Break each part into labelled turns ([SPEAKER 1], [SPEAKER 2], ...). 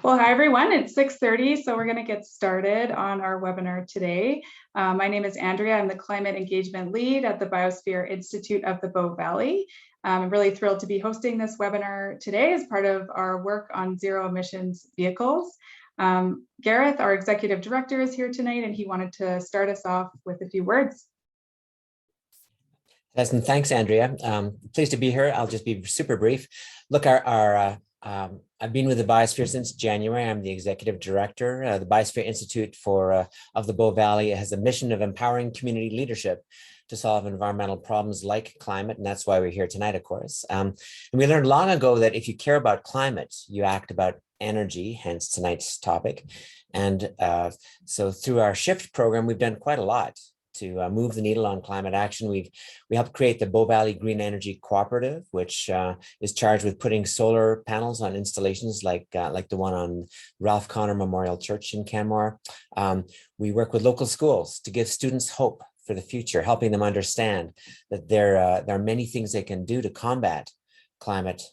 [SPEAKER 1] Well, hi everyone, it's 6:30, so we're going to get started on our webinar today. My name is Andrea, I'm the Climate Engagement Lead at the Biosphere Institute of the Bow Valley. I'm really thrilled to be hosting this webinar today as part of our work on zero emissions vehicles. Gareth, our Executive Director, is here tonight and he wanted to start us off with a few words.
[SPEAKER 2] Yes, and thanks, Andrea. Pleased to be here. I'll just be super brief. Look, I've been with the Biosphere since January. I'm the executive director. The Biosphere Institute of the Bow Valley has a mission of empowering community leadership to solve environmental problems like climate, and that's why we're here tonight, of course. And we learned long ago that if you care about climate, you act about energy, hence tonight's topic. And so through our SHIFT program, we've done quite a lot to move the needle on climate action. We helped create the Bow Valley Green Energy Cooperative, which is charged with putting solar panels on installations like the one on Rv Campground Memorial Church in Canmore. We work with local schools to give students hope for the future, helping them understand that there are many things they can do to combat climate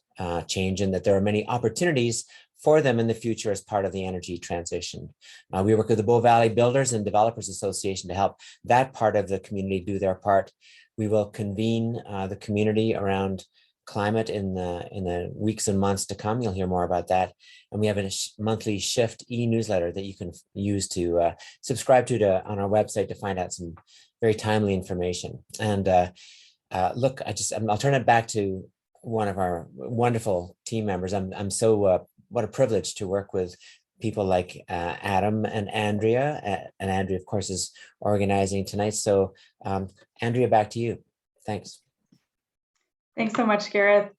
[SPEAKER 2] change, and that there are many opportunities for them in the future as part of the energy transition. We work with the Bow Valley Builders and Developers Association to help that part of the community do their part. We will convene the community around climate in the weeks and months to come. You'll hear more about that. And we have a monthly SHIFT e-newsletter that you can use to subscribe to on our website to find out some very timely information. And look, I'll turn it back to one of our wonderful team members. I'm so what a privilege to work with people like Adam and Andrea. And Andrea, of course, is organizing tonight. So Andrea, back to you. Thanks.
[SPEAKER 1] Thanks so much, Gareth.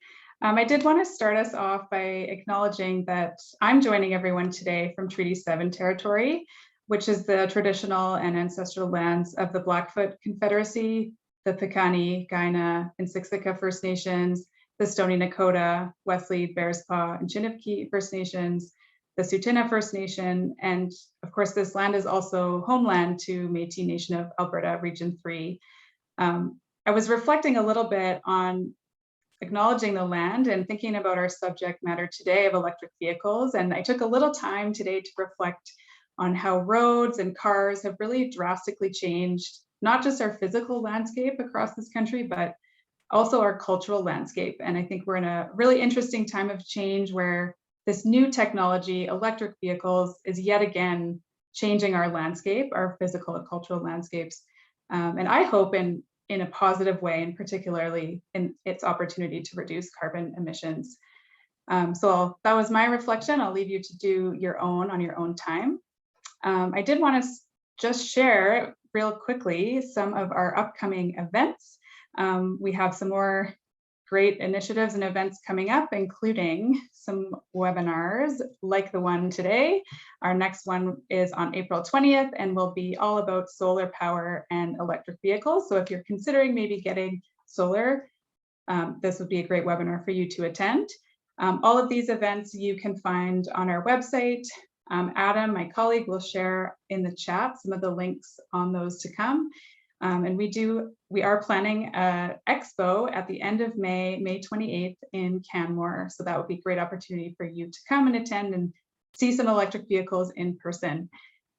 [SPEAKER 1] I did want to start us off by acknowledging that I'm joining everyone today from Treaty 7 territory, which is the traditional and ancestral lands of the Blackfoot Confederacy, the Piikani, Kainai, and Siksika First Nations, the Stoney Nakoda, Wesley, Bearspaw, and Chiniki First Nations, the Tsuut'ina First Nation, and of course, this land is also homeland to Métis Nation of Alberta, Region 3. I was reflecting a little bit on acknowledging the land and thinking about our subject matter today of electric vehicles, and I took a little time today to reflect on how roads and cars have really drastically changed, not just our physical landscape across this country, but also our cultural landscape. And I think we're in a really interesting time of change where this new technology, electric vehicles, is yet again changing our landscape, our physical and cultural landscapes. And I hope in a positive way, and particularly in its opportunity to reduce carbon emissions. So that was my reflection. I'll leave you to do your own on your own time. I did want to just share real quickly some of our upcoming events. We have some more great initiatives and events coming up, including some webinars like the one today. Our next one is on April 20th and will be all about solar power and electric vehicles. So if you're considering maybe getting solar, this would be a great webinar for you to attend. All of these events you can find on our website. Adam, my colleague, will share in the chat some of the links on those to come. And we are planning an expo at the end of May 28th in Canmore. So that would be a great opportunity for you to come and attend and see some electric vehicles in person.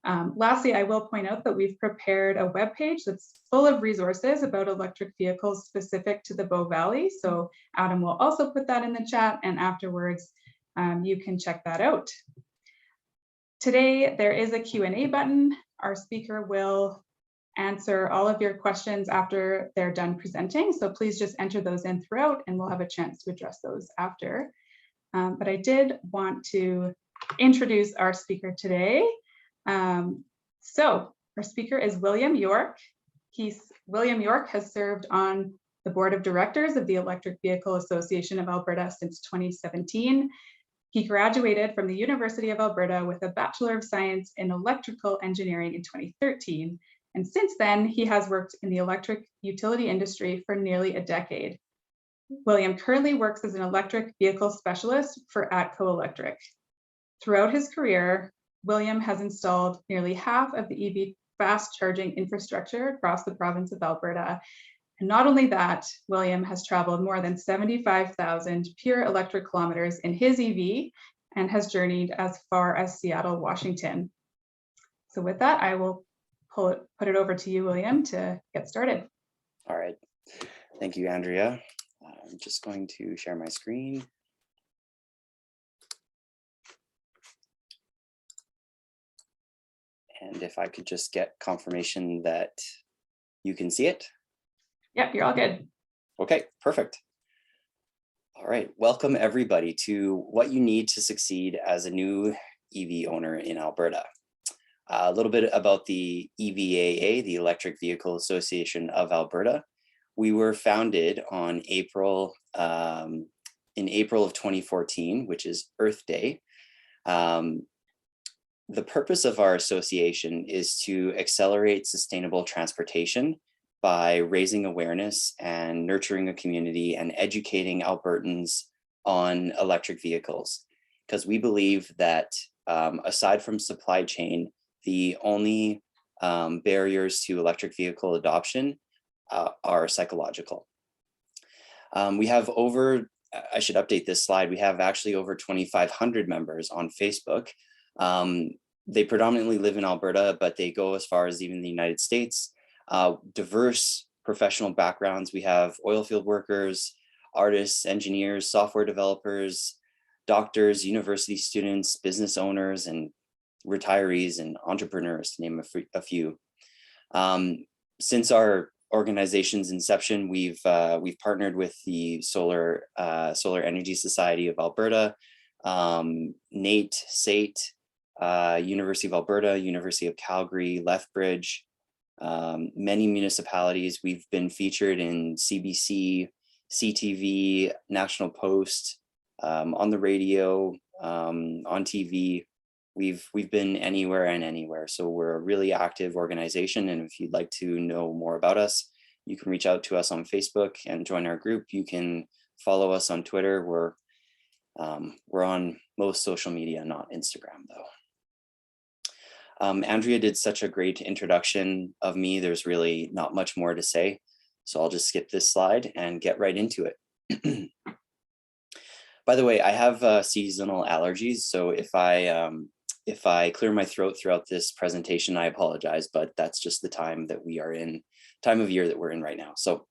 [SPEAKER 1] Lastly, I will point out that we've prepared a webpage that's full of resources about electric vehicles specific to the Bow Valley. So Adam will also put that in the chat, and afterwards you can check that out. Today, there is a Q&A button. Our speaker will answer all of your questions after they're done presenting. So please just enter those in throughout and we'll have a chance to address those after. But I did want to introduce our speaker today. So our speaker is William York. William York has served on the board of directors of the Electric Vehicle Association of Alberta since 2017. He graduated from the University of Alberta with a Bachelor of Science in Electrical Engineering in 2013. And since then, he has worked in the electric utility industry for nearly a decade. William currently works as an electric vehicle specialist for ATCO Electric. Throughout his career, William has installed nearly half of the EV fast charging infrastructure across the province of Alberta. And not only that, William has traveled more than 75,000 pure electric kilometers in his EV and has journeyed as far as Seattle, Washington. So with that, I will put it over to you, William, to get started.
[SPEAKER 3] All right. Thank you, Andrea. I'm just going to share my screen. And if I could just get confirmation that you can see it.
[SPEAKER 1] Yep, you're all good.
[SPEAKER 3] Okay, perfect. All right, welcome everybody to what you need to succeed as a new EV owner in Alberta. A little bit about the EVAA, the Electric Vehicle Association of Alberta. We were founded on in April of 2014, which is Earth Day. The purpose of our association is to accelerate sustainable transportation by raising awareness and nurturing a community and educating Albertans on electric vehicles. Because we believe that aside from supply chain, the only barriers to electric vehicle adoption are psychological. We have I should update this slide, we have actually over 2,500 members on Facebook. They predominantly live in Alberta, but they go as far as even the United States. Diverse professional backgrounds. We have oil field workers, artists, engineers, software developers, doctors, university students, business owners, and retirees and entrepreneurs, to name a few. Since our organization's inception, we've partnered with the Solar Energy Society of Alberta, NATE, SAIT, University of Alberta, University of Calgary, Lethbridge, many municipalities. We've been featured in CBC, CTV, National Post, on the radio, on TV. We've been anywhere and anywhere. So we're a really active organization. And if you'd like to know more about us, you can reach out to us on Facebook and join our group. You can follow us on Twitter. We're on most social media, not Instagram though. Andrea did such a great introduction of me. There's really not much more to say. So I'll just skip this slide and get right into it. By the way, I have seasonal allergies. So if I clear my throat throughout this presentation, I apologize, but that's just the time of year that we're in right now. So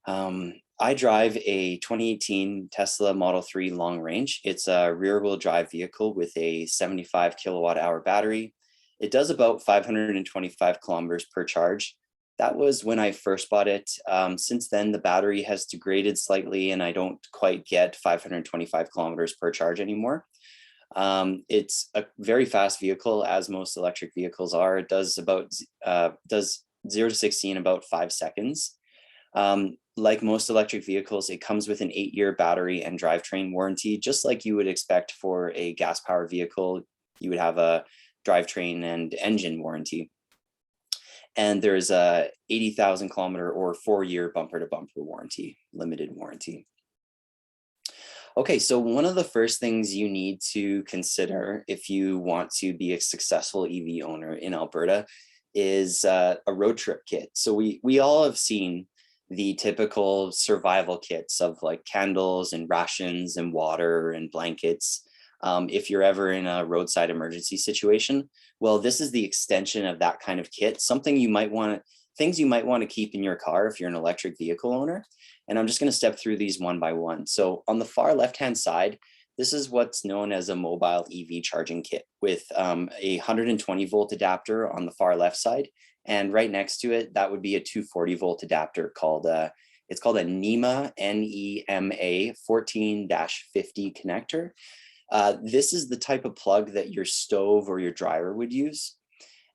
[SPEAKER 3] I drive a 2018 Tesla Model 3 long range. It's a rear wheel drive vehicle with a 75 kilowatt hour battery. It does about 525 kilometers per charge. That was when I first bought it. Since then, the battery has degraded slightly and I don't quite get 525 kilometers per charge anymore. It's a very fast vehicle, as most electric vehicles are. It does 0 to 60 in about 5 seconds. Like most electric vehicles, it comes with an 8-year battery and drivetrain warranty, just like you would expect for a gas powered vehicle. You would have a drivetrain and engine warranty. And there's a 80,000 kilometer or 4-year bumper to bumper warranty, limited warranty. Okay, so one of the first things you need to consider if you want to be a successful EV owner in Alberta is a road trip kit. So we all have seen the typical survival kits of like candles and rations and water and blankets. If you're ever in a roadside emergency situation, well, this is the extension of that kind of kit. Things you might want to keep in your car if you're an electric vehicle owner. And I'm just going to step through these one by one. So on the far left-hand side, this is what's known as a mobile EV charging kit with a 120 volt adapter on the far left side. And right next to it, that would be a 240 volt adapter it's called a NEMA, NEMA 14-50 connector. This is the type of plug that your stove or your dryer would use.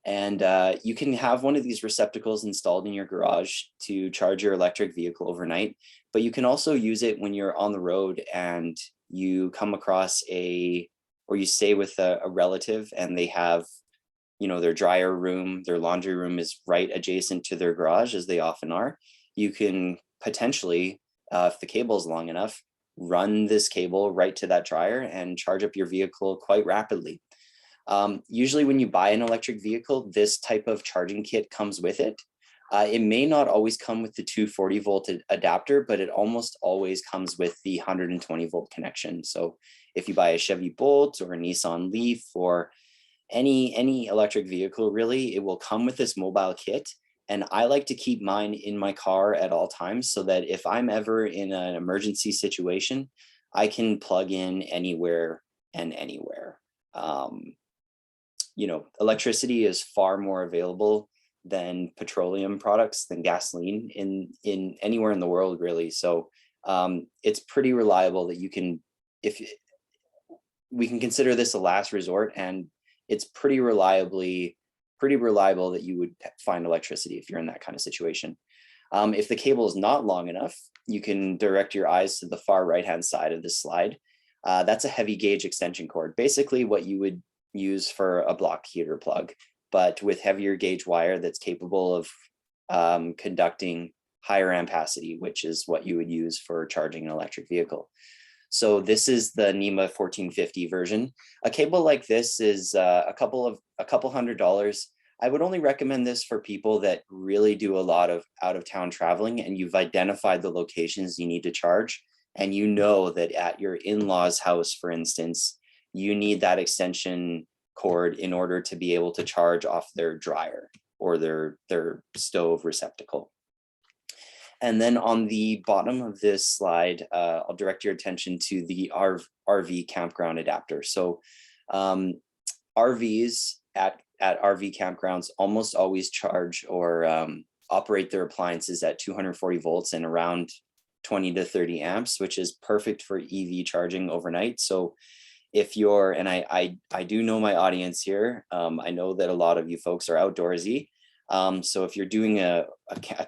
[SPEAKER 3] And you can have one of these receptacles installed in your garage to charge your electric vehicle overnight, but you can also use it when you're on the road and you come across or you stay with a relative and they have, their dryer room, their laundry room is right adjacent to their garage, as they often are. You can potentially, if the cable is long enough, run this cable right to that dryer and charge up your vehicle quite rapidly. Usually when you buy an electric vehicle, this type of charging kit comes with it. It may not always come with the 240 volt adapter, but it almost always comes with the 120 volt connection. So if you buy a Chevy Bolt or a Nissan Leaf or any electric vehicle, really, it will come with this mobile kit. And I like to keep mine in my car at all times so that if I'm ever in an emergency situation, I can plug in anywhere and anywhere. You know, electricity is far more available than petroleum products, than gasoline in anywhere in the world, really. So it's pretty reliable that you can, if we can consider this a last resort, and it's pretty reliable that you would find electricity if you're in that kind of situation. If the cable is not long enough, you can direct your eyes to the far right-hand side of this slide. That's a heavy gauge extension cord, basically what you would use for a block heater plug, but with heavier gauge wire that's capable of conducting higher ampacity, which is what you would use for charging an electric vehicle. So this is the NEMA 1450 version. A cable like this is a couple $100s. I would only recommend this for people that really do a lot of out of town traveling, and you've identified the locations you need to charge. And you know that at your in-laws house, for instance, you need that extension cord in order to be able to charge off their dryer or their stove receptacle. And then on the bottom of this slide, I'll direct your attention to the RV Campground Adapter. So RVs at RV campgrounds almost always charge or operate their appliances at 240 volts and around 20 to 30 amps, which is perfect for EV charging overnight. So if you're, and I do know my audience here, I know that a lot of you folks are outdoorsy. So if you're doing a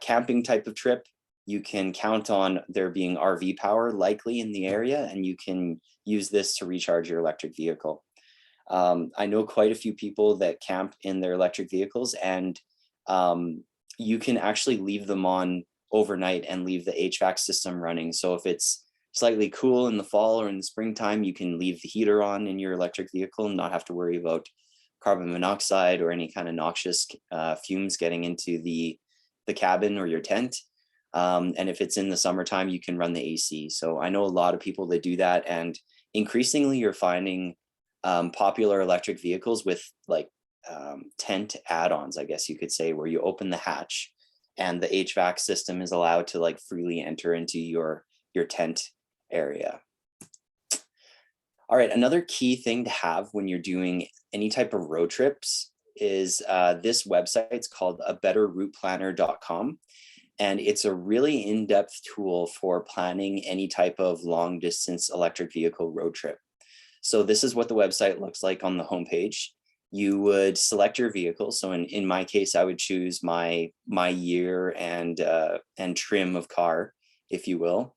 [SPEAKER 3] camping type of trip, you can count on there being RV power likely in the area, and you can use this to recharge your electric vehicle. I know quite a few people that camp in their electric vehicles, and you can actually leave them on overnight and leave the HVAC system running. So if it's slightly cool in the fall or in the springtime, you can leave the heater on in your electric vehicle and not have to worry about carbon monoxide or any kind of noxious fumes getting into the cabin or your tent. And if it's in the summertime, you can run the AC. So I know a lot of people that do that, and increasingly you're finding popular electric vehicles with like tent add-ons, I guess you could say, where you open the hatch and the HVAC system is allowed to like freely enter into your tent area. All right, another key thing to have when you're doing any type of road trips is this website. It's called Betterrootplanner.com. And it's a really in-depth tool for planning any type of long distance electric vehicle road trip. So this is what the website looks like on the homepage. You would select your vehicle. So in my case, I would choose my year and trim of car, if you will.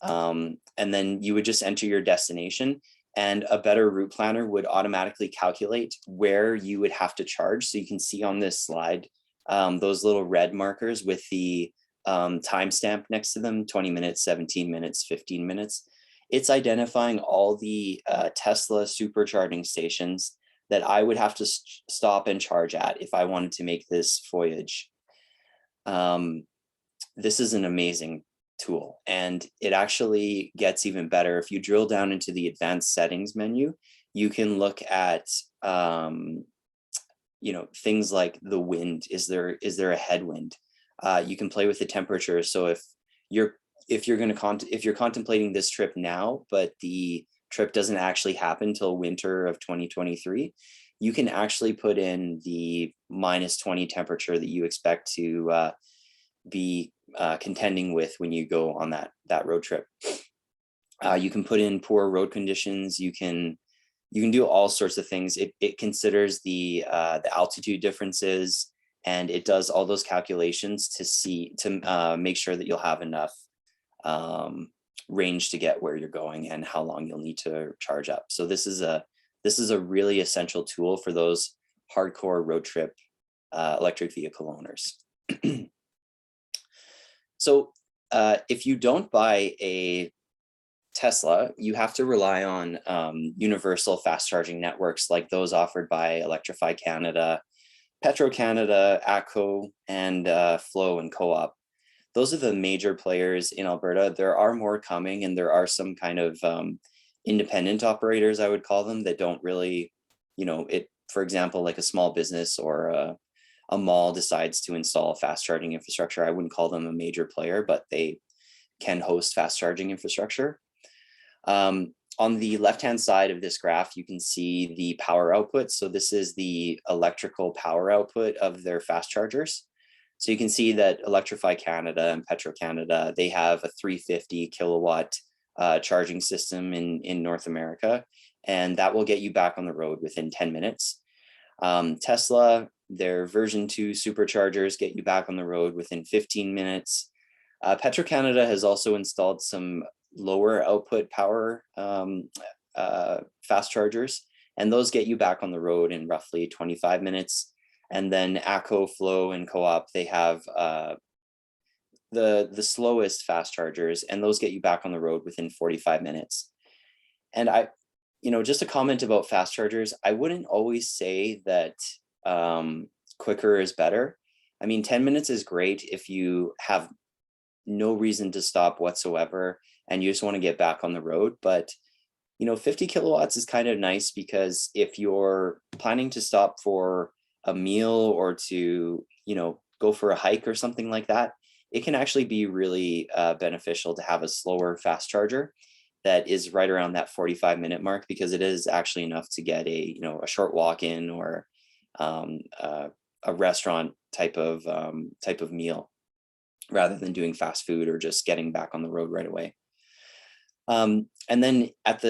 [SPEAKER 3] And then you would just enter your destination, and a Betterrootplanner would automatically calculate where you would have to charge. So you can see on this slide, those little red markers with the timestamp next to them, 20 minutes, 17 minutes, 15 minutes. It's identifying all the Tesla supercharging stations that I would have to stop and charge at if I wanted to make this voyage. This is an amazing tool, and it actually gets even better. If you drill down into the advanced settings menu, you can look at things like the wind. Is there a headwind? You can play with the temperature. So if you're contemplating this trip now, but the trip doesn't actually happen till winter of 2023, you can actually put in the -20 temperature that you expect to be contending with when you go on that road trip. You can put in poor road conditions. You can do all sorts of things. It considers the altitude differences, and it does all those calculations to make sure that you'll have enough range to get where you're going and how long you'll need to charge up. So this is a really essential tool for those hardcore road trip electric vehicle owners. So if you don't buy a Tesla, you have to rely on universal fast charging networks like those offered by Electrify Canada, Petro-Canada, ATCO, and Flow and Co-op. Those are the major players in Alberta. There are more coming, and there are some kind of independent operators, I would call them, that don't really, for example, like a small business or a mall decides to install fast charging infrastructure. I wouldn't call them a major player, but they can host fast charging infrastructure. On the left-hand side of this graph, you can see the power output. So this is the electrical power output of their fast chargers. So you can see that Electrify Canada and Petro-Canada, they have a 350 kilowatt charging system in North America, and that will get you back on the road within 10 minutes. Tesla, their version 2 superchargers get you back on the road within 15 minutes. Petro-Canada has also installed some lower output power fast chargers, and those get you back on the road in roughly 25 minutes. And then ATCO, Flow, and Co-op, they have the slowest fast chargers, and those get you back on the road within 45 minutes. And just a comment about fast chargers, I wouldn't always say that quicker is better. I mean, 10 minutes is great if you have no reason to stop whatsoever and you just want to get back on the road. But 50 kilowatts is kind of nice, because if you're planning to stop for a meal or to go for a hike or something like that, it can actually be really beneficial to have a slower fast charger that is right around that 45-minute mark, because it is actually enough to get a short walk in or a restaurant type of meal, rather than doing fast food or just getting back on the road right away. And then at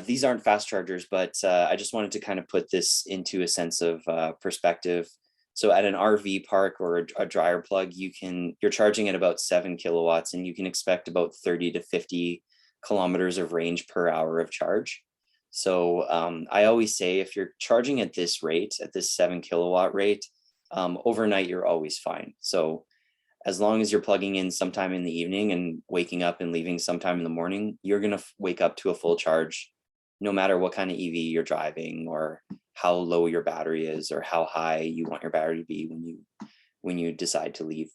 [SPEAKER 3] these aren't fast chargers, but I just wanted to kind of put this into a sense of perspective. So at an RV park or a dryer plug, you're charging at about 7 kilowatts, and you can expect about 30 to 50 kilometers of range per hour of charge. So I always say, if you're charging at this rate, at this 7 kilowatt rate, overnight, you're always fine. So as long as you're plugging in sometime in the evening and waking up and leaving sometime in the morning, you're going to wake up to a full charge, no matter what kind of EV you're driving, or how low your battery is, or how high you want your battery to be when you decide to leave.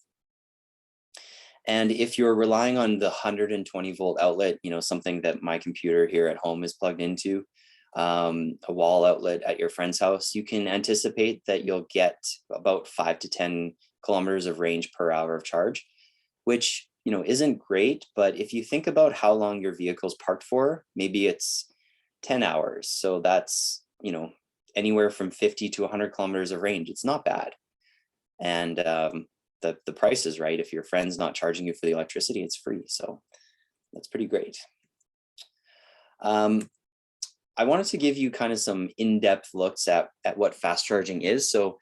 [SPEAKER 3] And if you're relying on the 120 volt outlet, something that my computer here at home is plugged into, a wall outlet at your friend's house, you can anticipate that you'll get about 5 to 10 kilometers of range per hour of charge, which isn't great. But if you think about how long your vehicle's parked for, maybe it's 10 hours. So that's anywhere from 50 to 100 kilometers of range. It's not bad. And the price is right. If your friend's not charging you for the electricity, it's free. So that's pretty great. I wanted to give you kind of some in-depth looks at what fast charging is. So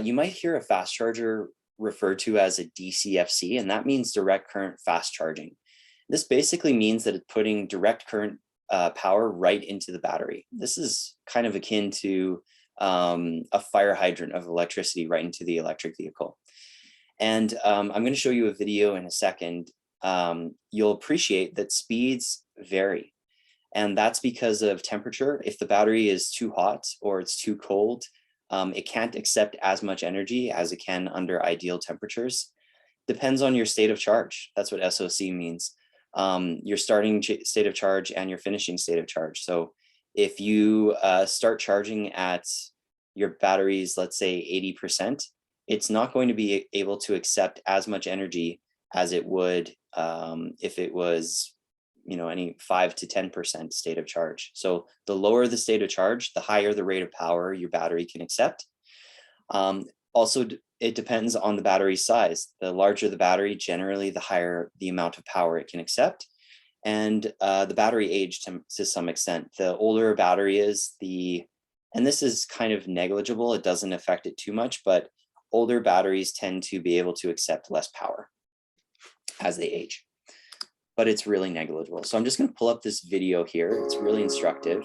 [SPEAKER 3] you might hear a fast charger referred to as a DCFC, and that means direct current fast charging. This basically means that it's putting direct current power right into the battery. This is kind of akin to a fire hydrant of electricity right into the electric vehicle. And I'm going to show you a video in a second. You'll appreciate that speeds vary. And that's because of temperature. If the battery is too hot or it's too cold, it can't accept as much energy as it can under ideal temperatures. Depends on your state of charge. That's what SOC means. Your starting state of charge and your finishing state of charge. So if you start charging at your batteries, let's say 80%, it's not going to be able to accept as much energy as it would if it was any 5 to 10% state of charge. So the lower the state of charge, the higher the rate of power your battery can accept. Also, it depends on the battery size. The larger the battery, generally, the higher the amount of power it can accept. And the battery age to some extent. The older a battery is, and this is kind of negligible, it doesn't affect it too much, but older batteries tend to be able to accept less power as they age. But it's really negligible. So I'm just going to pull up this video here. It's really instructive.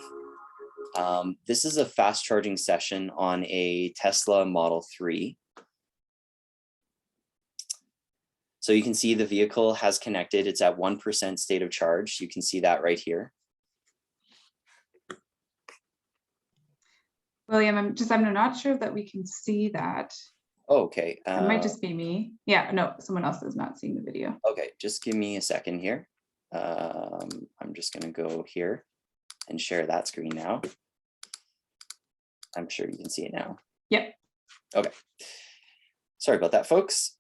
[SPEAKER 3] This is a fast charging session on a Tesla Model 3. So you can see the vehicle has connected. It's at 1% state of charge. You can see that right here.
[SPEAKER 1] William, I'm not sure that we can see that.
[SPEAKER 3] Oh, okay.
[SPEAKER 1] It might just be me. Yeah, no, someone else is not seeing the video.
[SPEAKER 3] Okay, just give me a second here. I'm just gonna go here and share that screen now. I'm sure you can see it now.
[SPEAKER 1] Yep.
[SPEAKER 3] Okay. Sorry about that, folks.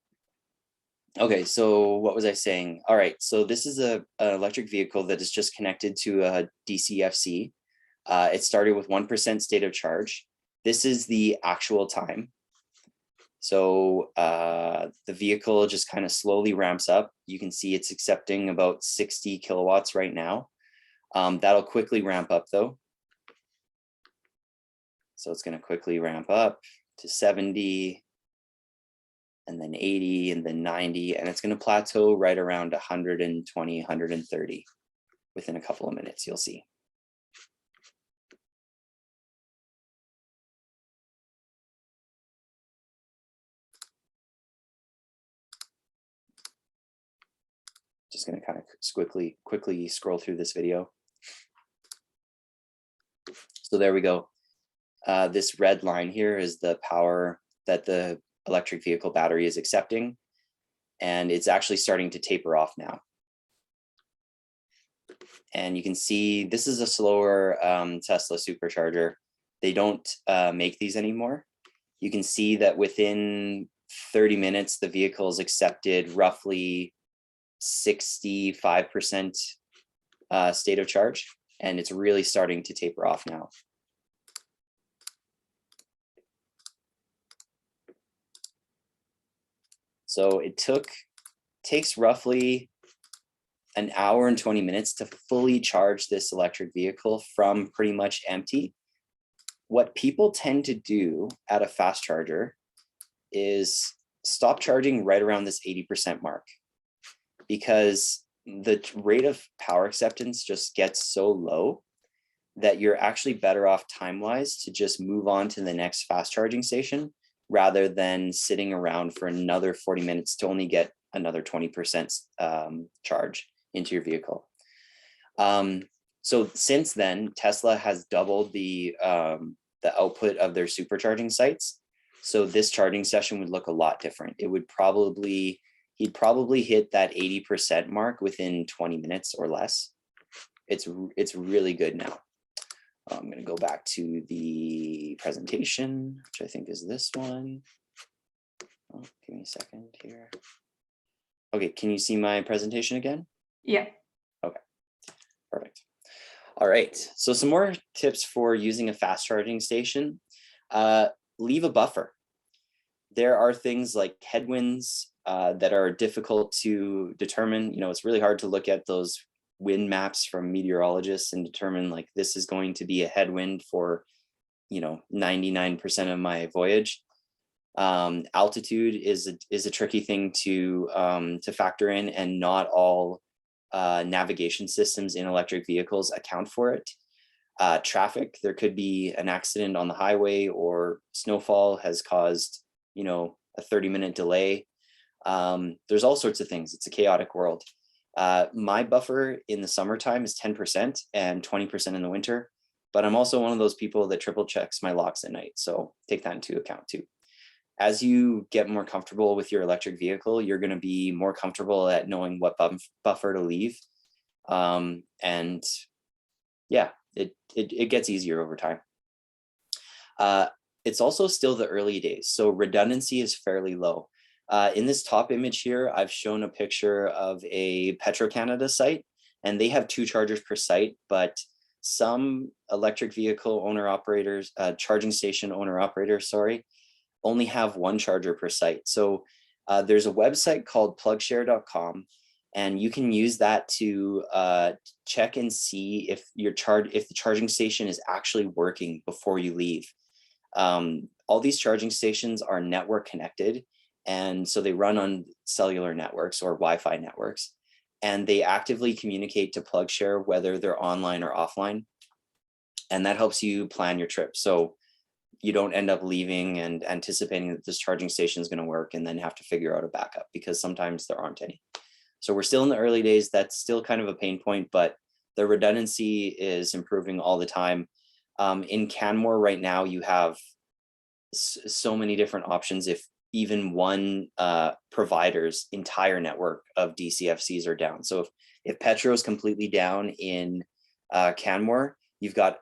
[SPEAKER 3] Okay, so what was I saying? All right, so this is an electric vehicle that is just connected to a DCFC. It started with 1% state of charge. This is the actual time. So the vehicle just kind of slowly ramps up. You can see it's accepting about 60 kilowatts right now. That'll quickly ramp up though. So it's going to quickly ramp up to 70, and then 80, and then 90, and it's going to plateau right around 120, 130 within a couple of minutes, you'll see. Just going to kind of quickly scroll through this video. So there we go. This red line here is the power that the electric vehicle battery is accepting, and it's actually starting to taper off now. And you can see this is a slower Tesla supercharger. They don't make these anymore. You can see that within 30 minutes, the vehicle is accepted roughly 65% state of charge, and it's really starting to taper off now. So it takes roughly an hour and 20 minutes to fully charge this electric vehicle from pretty much empty. What people tend to do at a fast charger is stop charging right around this 80% mark, because the rate of power acceptance just gets so low that you're actually better off time-wise to just move on to the next fast charging station rather than sitting around for another 40 minutes to only get another 20% charge into your vehicle. So since then, Tesla has doubled the output of their supercharging sites. So this charging session would look a lot different. It would he'd probably hit that 80% mark within 20 minutes or less. It's really good now. I'm going to go back to the presentation, which I think is this one. Oh, give me a second here. Okay, can you see my presentation again?
[SPEAKER 1] Yeah.
[SPEAKER 3] Okay, perfect. All right, so some more tips for using a fast charging station. Leave a buffer. There are things like headwinds that are difficult to determine. You know, it's really hard to look at those wind maps from meteorologists and determine like this is going to be a headwind for, 99% of my voyage. Altitude is a tricky thing to factor in, and not all navigation systems in electric vehicles account for it. Traffic, there could be an accident on the highway, or snowfall has caused, a 30-minute delay. There's all sorts of things. It's a chaotic world. My buffer in the summertime is 10% and 20% in the winter, but I'm also one of those people that triple checks my locks at night. So take that into account too. As you get more comfortable with your electric vehicle, you're going to be more comfortable at knowing what buffer to leave. And yeah, it gets easier over time. It's also still the early days, so redundancy is fairly low. In this top image here, I've shown a picture of a Petro-Canada site, and they have 2 chargers per site, but some electric vehicle owner-operators, charging station owner-operators, sorry, only have 1 charger per site. So there's a website called plugshare.com, and you can use that to check and see if the charging station is actually working before you leave. All these charging stations are network connected, and so they run on cellular networks or Wi-Fi networks, and they actively communicate to PlugShare whether they're online or offline. And that helps you plan your trip, so you don't end up leaving and anticipating that this charging station is going to work and then have to figure out a backup, because sometimes there aren't any. So we're still in the early days. That's still kind of a pain point, but the redundancy is improving all the time. In Canmore right now, you have so many different options. If even one provider's entire network of DCFCs are down. So if Petro is completely down in Canmore, you've got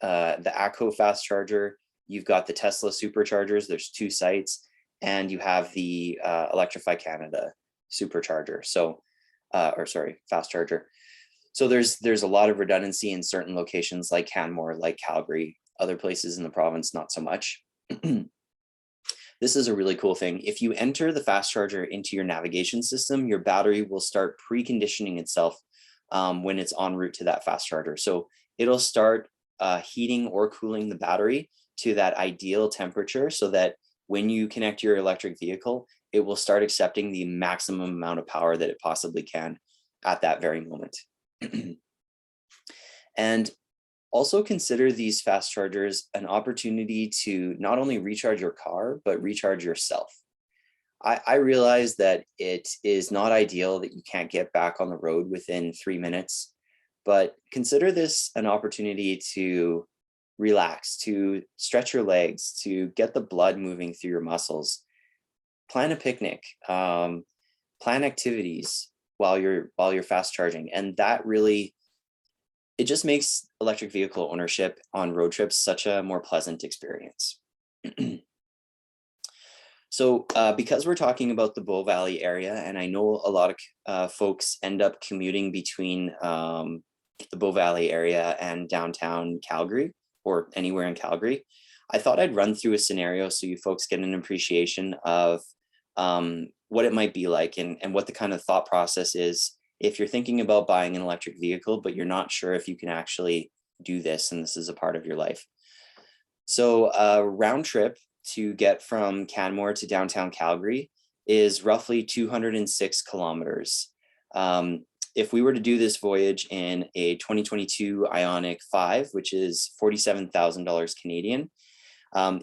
[SPEAKER 3] the ACCO fast charger, you've got the Tesla superchargers, there's 2 sites, and you have the Electrify Canada supercharger. So, fast charger. So there's a lot of redundancy in certain locations like Canmore, like Calgary, other places in the province, not so much. This is a really cool thing. If you enter the fast charger into your navigation system, your battery will start preconditioning itself when it's en route to that fast charger. So it'll start heating or cooling the battery to that ideal temperature so that when you connect your electric vehicle, it will start accepting the maximum amount of power that it possibly can at that very moment. And also consider these fast chargers an opportunity to not only recharge your car, but recharge yourself. I realize that it is not ideal that you can't get back on the road within 3 minutes, but consider this an opportunity to relax, to stretch your legs, to get the blood moving through your muscles. Plan a picnic, plan activities while you're fast charging, and that really, it just makes electric vehicle ownership on road trips such a more pleasant experience. So because we're talking about the Bow Valley area, and I know a lot of folks end up commuting between the Bow Valley area and downtown Calgary, or anywhere in Calgary, I thought I'd run through a scenario so you folks get an appreciation of what it might be like and what the kind of thought process is if you're thinking about buying an electric vehicle, but you're not sure if you can actually do this and this is a part of your life. So a round trip to get from Canmore to downtown Calgary is roughly 206 kilometers. If we were to do this voyage in a 2022 Ioniq 5, which is $47,000 Canadian,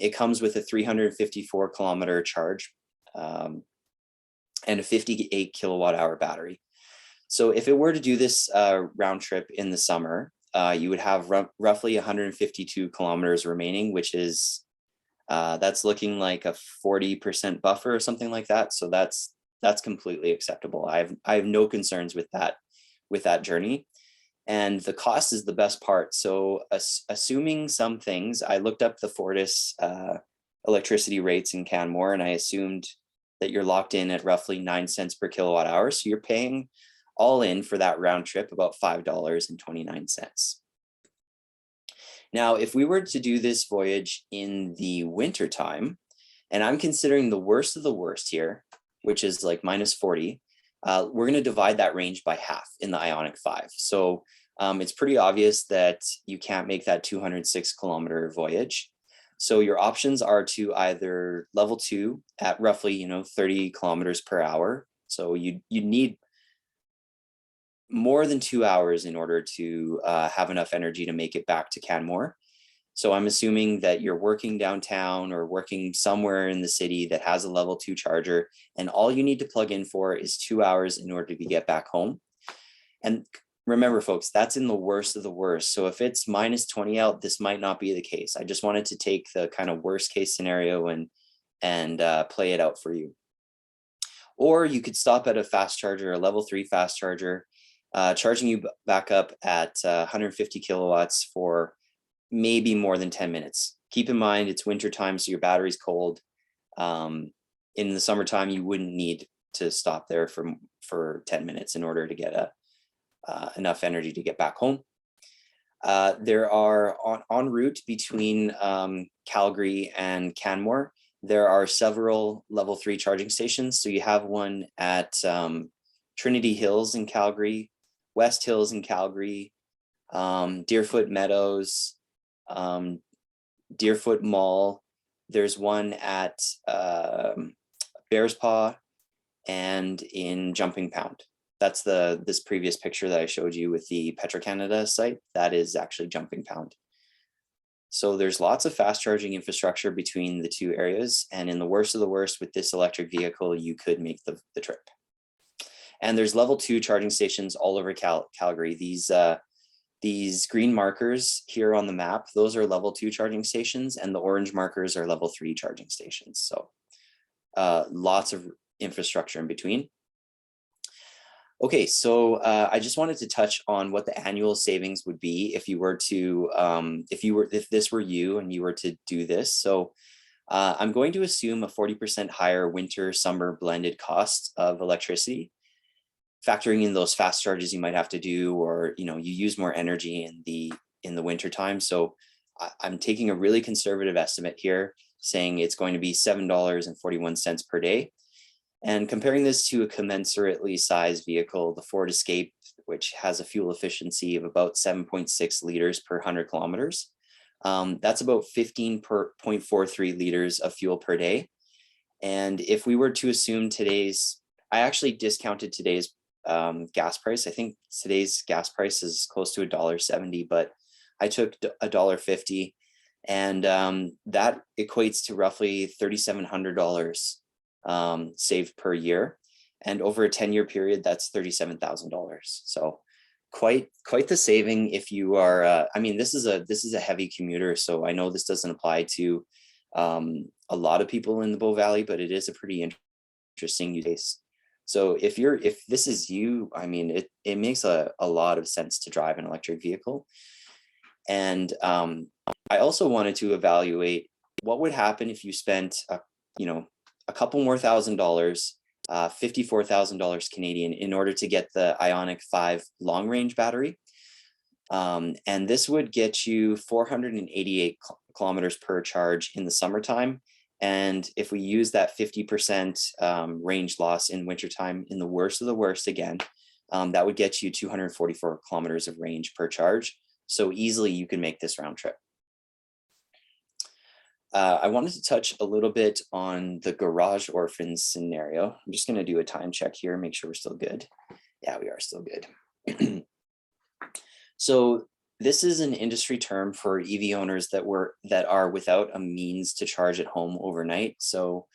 [SPEAKER 3] it comes with a 354 kilometer charge and a 58 kilowatt hour battery. So if it were to do this round trip in the summer, you would have roughly 152 kilometers remaining, which is, that's looking like a 40% buffer or something like that. So that's completely acceptable. I have no concerns with that journey. And the cost is the best part. So assuming some things, I looked up the Fortis electricity rates in Canmore, and I assumed that you're locked in at roughly 9 cents per kilowatt hour. So you're paying all in for that round trip about $5.29. Now, if we were to do this voyage in the winter time, and I'm considering the worst of the worst here, which is like -40, we're going to divide that range by half in the Ioniq 5. So it's pretty obvious that you can't make that 206 kilometer voyage. So your options are to either level 2 at roughly 30 kilometers per hour. So you need more than 2 hours in order to have enough energy to make it back to Canmore. So I'm assuming that you're working downtown or working somewhere in the city that has a level 2 charger, and all you need to plug in for is 2 hours in order to get back home. And remember, folks, that's in the worst of the worst. So if it's -20 out, this might not be the case. I just wanted to take the kind of worst case scenario and play it out for you. Or you could stop at a fast charger, a level 3 fast charger, charging you back up at 150 kilowatts for maybe more than 10 minutes. Keep in mind, it's winter time, so your battery's cold. In the summertime, you wouldn't need to stop there for 10 minutes in order to get enough energy to get back home. There are en route between Calgary and Canmore, there are several level 3 charging stations. So you have one at Trinity Hills in Calgary, West Hills in Calgary, Deerfoot Meadows, Deerfoot Mall. There's one at Bears Paw and in Jumping Pound. That's this previous picture that I showed you with the Petro-Canada site. That is actually Jumping Pound. So there's lots of fast charging infrastructure between the two areas. And in the worst of the worst, with this electric vehicle, you could make the trip. And there's level 2 charging stations all over Calgary. These These green markers here on the map, those are level 2 charging stations, and the orange markers are level 3 charging stations. So lots of infrastructure in between. Okay, so I just wanted to touch on what the annual savings would be if you were to, if this were you and you were to do this. So I'm going to assume a 40% higher winter summer blended cost of electricity, factoring in those fast charges you might have to do, or you use more energy in the winter time. So I'm taking a really conservative estimate here, saying it's going to be $7.41 per day. And comparing this to a commensurately sized vehicle, the Ford Escape, which has a fuel efficiency of about 7.6 liters per 100 kilometers, that's about 15.43 liters of fuel per day. And if we were to assume I actually discounted today's gas price. I think today's gas price is close to $1.70, but I took $1.50, and that equates to roughly $3,700 saved per year, and over a 10-year period, that's $37,000. So quite the saving if you are. I mean, this is a heavy commuter, so I know this doesn't apply to a lot of people in the Bow Valley, but it is a pretty interesting use case. So if this is you, I mean, it makes a lot of sense to drive an electric vehicle. And I also wanted to evaluate what would happen if you spent a couple more $1,000, $54,000 Canadian, in order to get the Ioniq 5 long range battery. And this would get you 488 kilometers per charge in the summertime. And if we use that 50% range loss in wintertime, in the worst of the worst again, that would get you 244 kilometers of range per charge. So easily you can make this round trip. I wanted to touch a little bit on the garage orphan scenario. I'm just going to do a time check here, make sure we're still good. Yeah, we are still good. So this is an industry term for EV owners that are without a means to charge at home overnight. So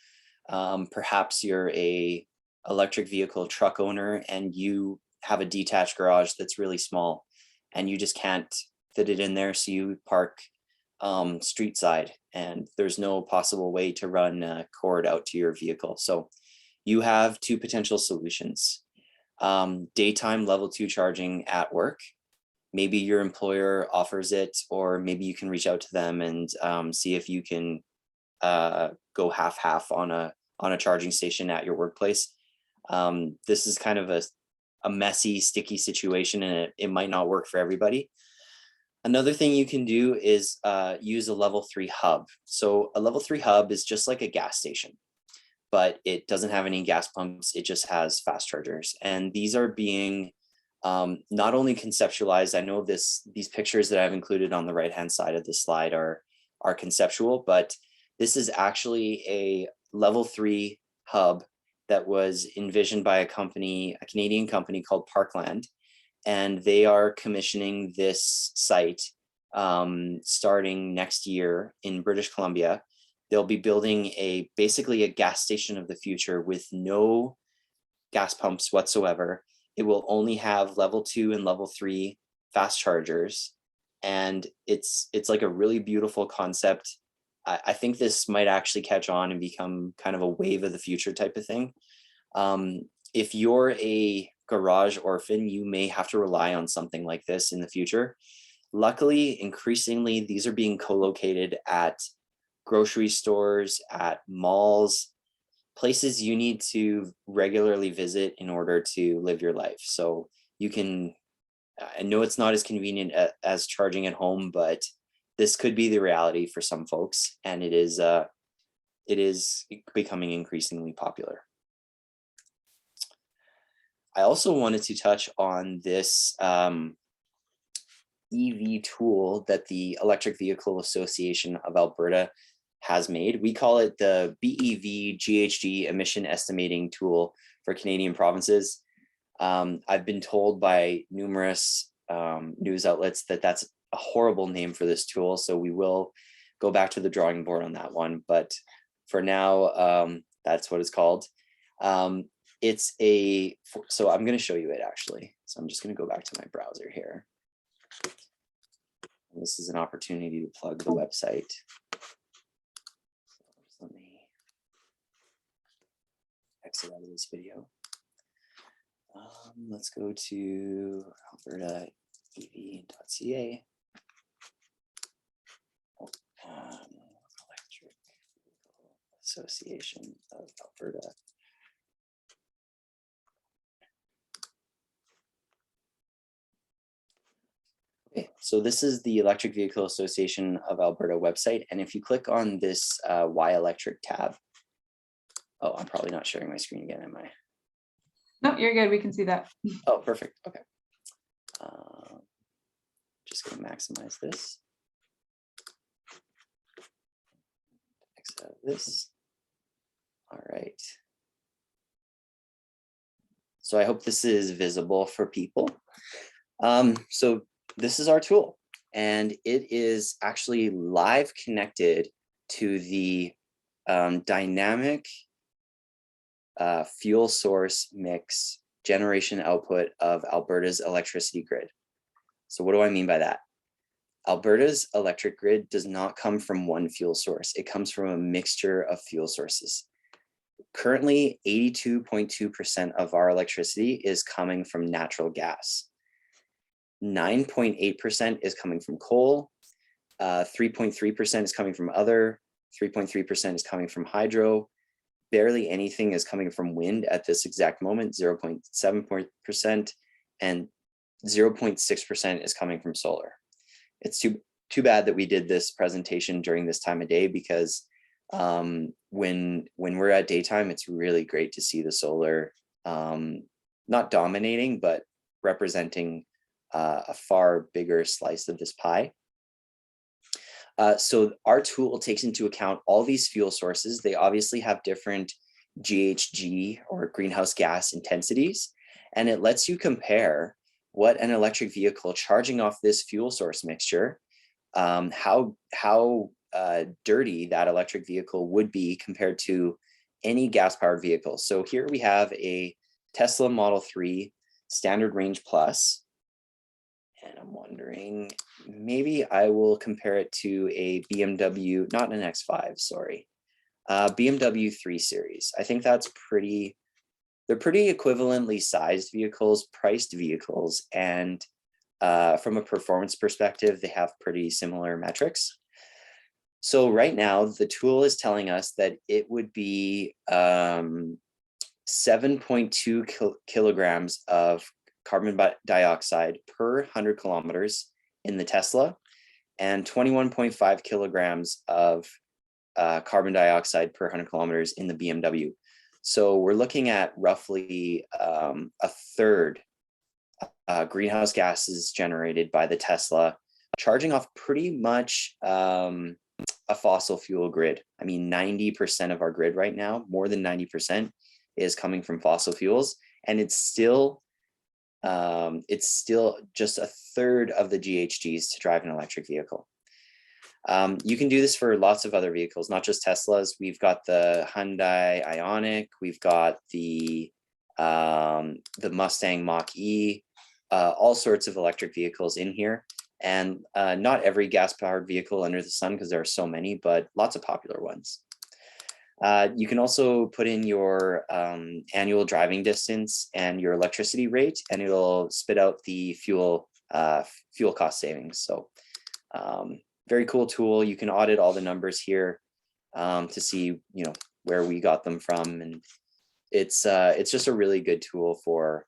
[SPEAKER 3] perhaps you're a electric vehicle truck owner and you have a detached garage that's really small and you just can't fit it in there, so you park street side, and there's no possible way to run a cord out to your vehicle. So you have two potential solutions. Daytime level 2 charging at work. Maybe your employer offers it, or maybe you can reach out to them and see if you can go half on a charging station at your workplace. This is kind of a messy, sticky situation, and it might not work for everybody. Another thing you can do is use a level 3 hub. So a level 3 hub is just like a gas station, but it doesn't have any gas pumps. It just has fast chargers. And these are being not only conceptualized. I know these pictures that I've included on the right-hand side of the slide are conceptual, but this is actually a level 3 hub that was envisioned by a Canadian company called Parkland. And they are commissioning this site starting next year in British Columbia. They'll be building basically a gas station of the future with no gas pumps whatsoever. It will only have level 2 and level 3 fast chargers. And it's like a really beautiful concept. I think this might actually catch on and become kind of a wave of the future type of thing. If you're a garage orphan, you may have to rely on something like this in the future. Luckily, increasingly, these are being co-located at grocery stores, at malls, places you need to regularly visit in order to live your life. So you can, I know it's not as convenient as charging at home, but this could be the reality for some folks, and it is becoming increasingly popular. I also wanted to touch on this EV tool that the Electric Vehicle Association of Alberta has made. We call it the BEV GHG emission estimating tool for Canadian provinces. I've been told by numerous news outlets that that's a horrible name for this tool, so we will go back to the drawing board on that one. But for now, that's what it's called. So I'm going to show you it actually. So I'm just going to go back to my browser here. And this is an opportunity to plug the website. So let me exit out of this video. Let's go to Alberta EV.ca. Electric Vehicle Association of Alberta. Okay, so this is the Electric Vehicle Association of Alberta website. And if you click on this Why Electric tab, oh, I'm probably not sharing my screen again, am I?
[SPEAKER 1] No, you're good. We can see that.
[SPEAKER 3] Oh, perfect. Okay. Just going to maximize this. Exit out of this. All right. So I hope this is visible for people. So this is our tool, and it is actually live connected to the dynamic fuel source mix generation output of Alberta's electricity grid. So what do I mean by that? Alberta's electric grid does not come from one fuel source. It comes from a mixture of fuel sources. Currently, 82.2% of our electricity is coming from natural gas. 9.8% is coming from coal. 3.3% is coming from other. 3.3% is coming from hydro. Barely anything is coming from wind at this exact moment, 0.7%, and 0.6% is coming from solar. It's too bad that we did this presentation during this time of day, because when we're at daytime, it's really great to see the solar not dominating, but representing a far bigger slice of this pie. So our tool takes into account all these fuel sources. They obviously have different GHG or greenhouse gas intensities, and it lets you compare what an electric vehicle charging off this fuel source mixture, how dirty that electric vehicle would be compared to any gas-powered vehicle. So here we have a Tesla Model 3 Standard Range Plus, and I'm wondering, maybe I will compare it to a BMW, not an X5, sorry, BMW 3 Series. I think that's they're pretty equivalently sized vehicles, priced vehicles, and from a performance perspective, they have pretty similar metrics. So right now, the tool is telling us that it would be 7.2 kilograms of carbon dioxide per 100 kilometers in the Tesla, and 21.5 kilograms of carbon dioxide per 100 kilometers in the BMW. So we're looking at roughly a third greenhouse gases generated by the Tesla, charging off pretty much a fossil fuel grid. I mean, 90% of our grid right now, more than 90%, is coming from fossil fuels, and it's still just a third of the GHGs to drive an electric vehicle. You can do this for lots of other vehicles, not just Teslas. We've got the Hyundai Ioniq, we've got the Mustang Mach-E, all sorts of electric vehicles in here. And not every gas-powered vehicle under the sun, because there are so many, but lots of popular ones. You can also put in your annual driving distance and your electricity rate, and it'll spit out the fuel cost savings. So very cool tool. You can audit all the numbers here to see, where we got them from, and it's just a really good tool for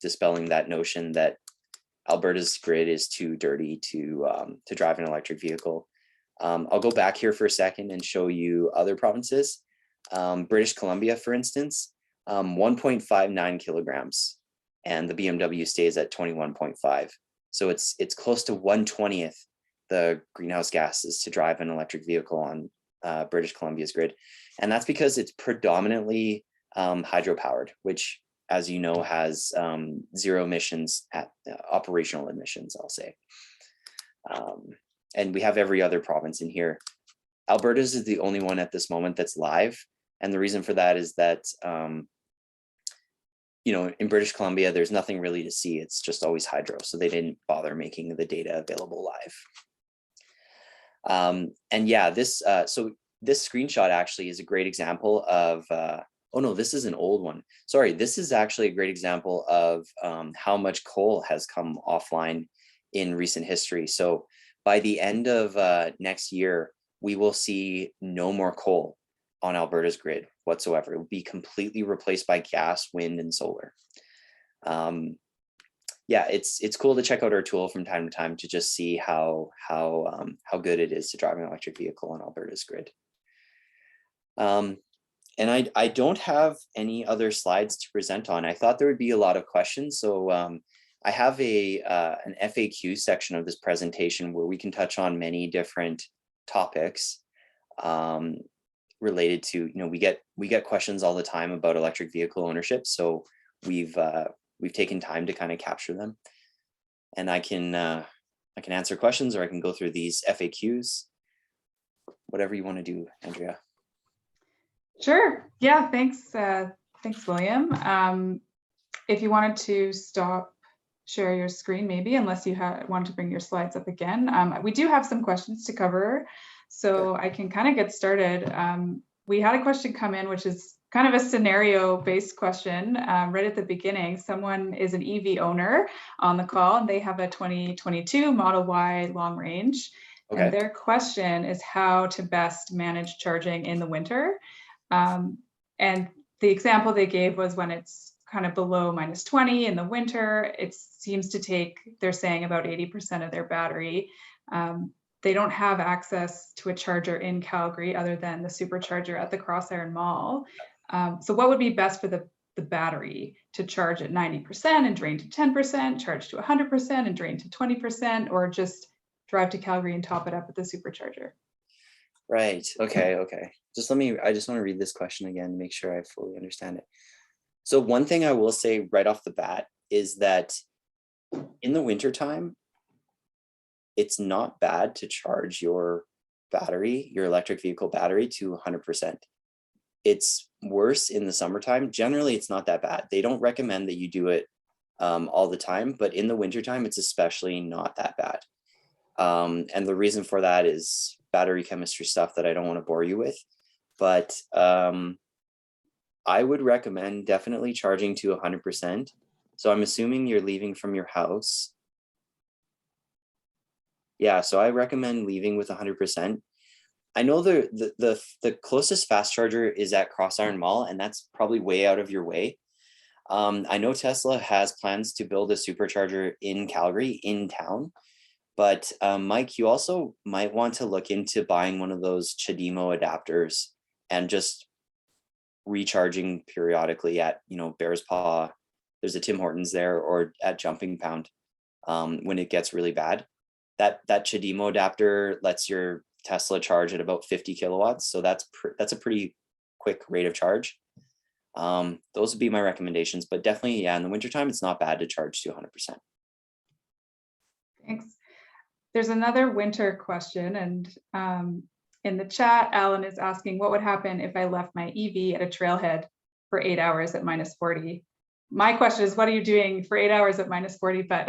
[SPEAKER 3] dispelling that notion that Alberta's grid is too dirty to drive an electric vehicle. I'll go back here for a second and show you other provinces. British Columbia, for instance, 1.59 kilograms, and the BMW stays at 21.5. So it's close to 1/20th the greenhouse gases to drive an electric vehicle on British Columbia's grid. And that's because it's predominantly hydropowered, which, as you know, has zero emissions at operational emissions, I'll say. And we have every other province in here. Alberta's is the only one at this moment that's live. And the reason for that is that in British Columbia, there's nothing really to see. It's just always hydro. So they didn't bother making the data available live. And yeah, this screenshot actually is a great example of, oh no, this is an old one. Sorry, this is actually a great example of how much coal has come offline in recent history. So by the end of next year, we will see no more coal on Alberta's grid whatsoever. It will be completely replaced by gas, wind, and solar. Yeah, it's cool to check out our tool from time to time to just see how good it is to drive an electric vehicle on Alberta's grid. And I don't have any other slides to present on. I thought there would be a lot of questions, so I have an FAQ section of this presentation where we can touch on many different topics related to, we get questions all the time about electric vehicle ownership, so we've taken time to kind of capture them, and I can answer questions, or I can go through these FAQs, whatever you want to do, Andrea.
[SPEAKER 1] Sure. Yeah. Thanks, William. If you wanted to stop share your screen, maybe, unless you want to bring your slides up again. We do have some questions to cover, so sure. I can kind of get started. We had a question come in, which is kind of a scenario-based question right at the beginning. Someone is an EV owner on the call, and they have a 2022 Model Y long range. Okay. And their question is how to best manage charging in the winter. And the example they gave was when it's kind of below -20 in the winter, it seems to take, they're saying, about 80% of their battery. They don't have access to a charger in Calgary other than the supercharger at the Crossiron Mall. So what would be best for the battery? To charge at 90% and drain to 10%, charge to 100% and drain to 20%, or just drive to Calgary and top it up at the supercharger?
[SPEAKER 3] Right. Okay. I just want to read this question again to make sure I fully understand it. So one thing I will say right off the bat is that in the wintertime, it's not bad to charge your battery, your electric vehicle battery, to 100%. It's worse in the summertime. Generally, it's not that bad. They don't recommend that you do it all the time, but in the wintertime, it's especially not that bad. And the reason for that is battery chemistry stuff that I don't want to bore you with, but I would recommend definitely charging to 100%. So I'm assuming you're leaving from your house. Yeah, so I recommend leaving with 100%. I know the closest fast charger is at Crossiron Mall, and that's probably way out of your way. I know Tesla has plans to build a supercharger in Calgary, in town. But Mike, you also might want to look into buying one of those CHAdeMO adapters and just recharging periodically at, Bear's Paw. There's a Tim Hortons there, or at Jumping Pound when it gets really bad. That CHAdeMO adapter lets your Tesla charge at about 50 kilowatts. So that's a pretty quick rate of charge. Those would be my recommendations, but definitely, yeah, in the wintertime, it's not bad to charge to 100%.
[SPEAKER 1] Thanks. There's another winter question, and in the chat, Alan is asking, what would happen if I left my EV at a trailhead for 8 hours at -40? My question is, what are you doing for 8 hours at -40? But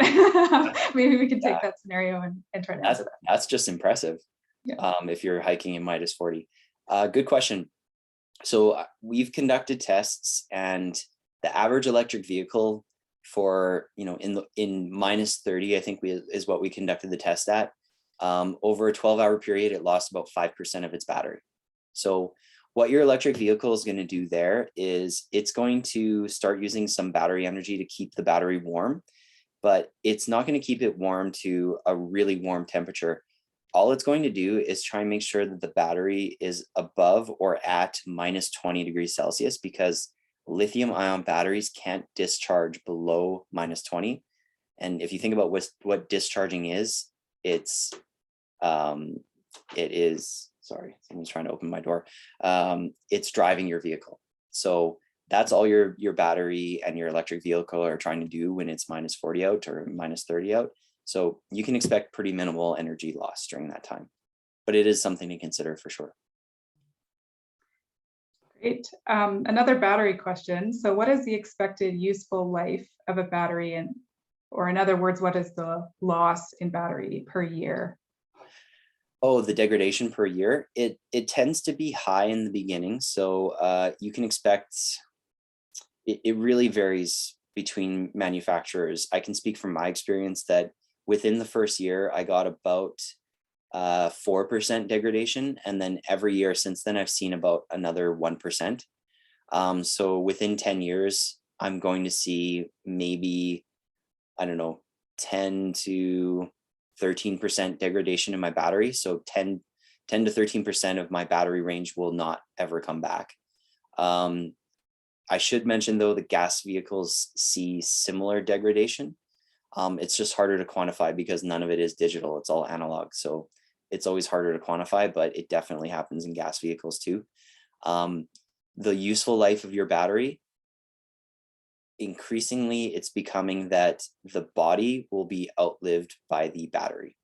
[SPEAKER 1] maybe we can take that scenario and try to answer that.
[SPEAKER 3] That's just impressive. Yeah. If you're hiking in -40. Good question. So we've conducted tests, and the average electric vehicle for, in -30, I think is what we conducted the test at. Over a 12-hour period, it lost about 5% of its battery. So what your electric vehicle is going to do there is it's going to start using some battery energy to keep the battery warm, but it's not going to keep it warm to a really warm temperature. All it's going to do is try and make sure that the battery is above or at -20 degrees Celsius, because lithium ion batteries can't discharge below -20. And if you think about what discharging is, it is, sorry, someone's trying to open my door. It's driving your vehicle. So that's all your battery and your electric vehicle are trying to do when it's -40 out or -30 out. So you can expect pretty minimal energy loss during that time, but it is something to consider for sure.
[SPEAKER 1] Great. Another battery question. So what is the expected useful life of a battery, and or in other words, what is the loss in battery per year?
[SPEAKER 3] Oh, the degradation per year, it tends to be high in the beginning. So you can expect, it really varies between manufacturers. I can speak from my experience that within the first year, I got about 4% degradation. And then every year since then, I've seen about another 1%. So within 10 years, I'm going to see maybe, I don't know, 10 to 13% degradation in my battery. So 10 to 13% of my battery range will not ever come back. I should mention though, the gas vehicles see similar degradation. It's just harder to quantify because none of it is digital, it's all analog. So it's always harder to quantify, but it definitely happens in gas vehicles too. The useful life of your battery, increasingly it's becoming that the body will be outlived by the battery.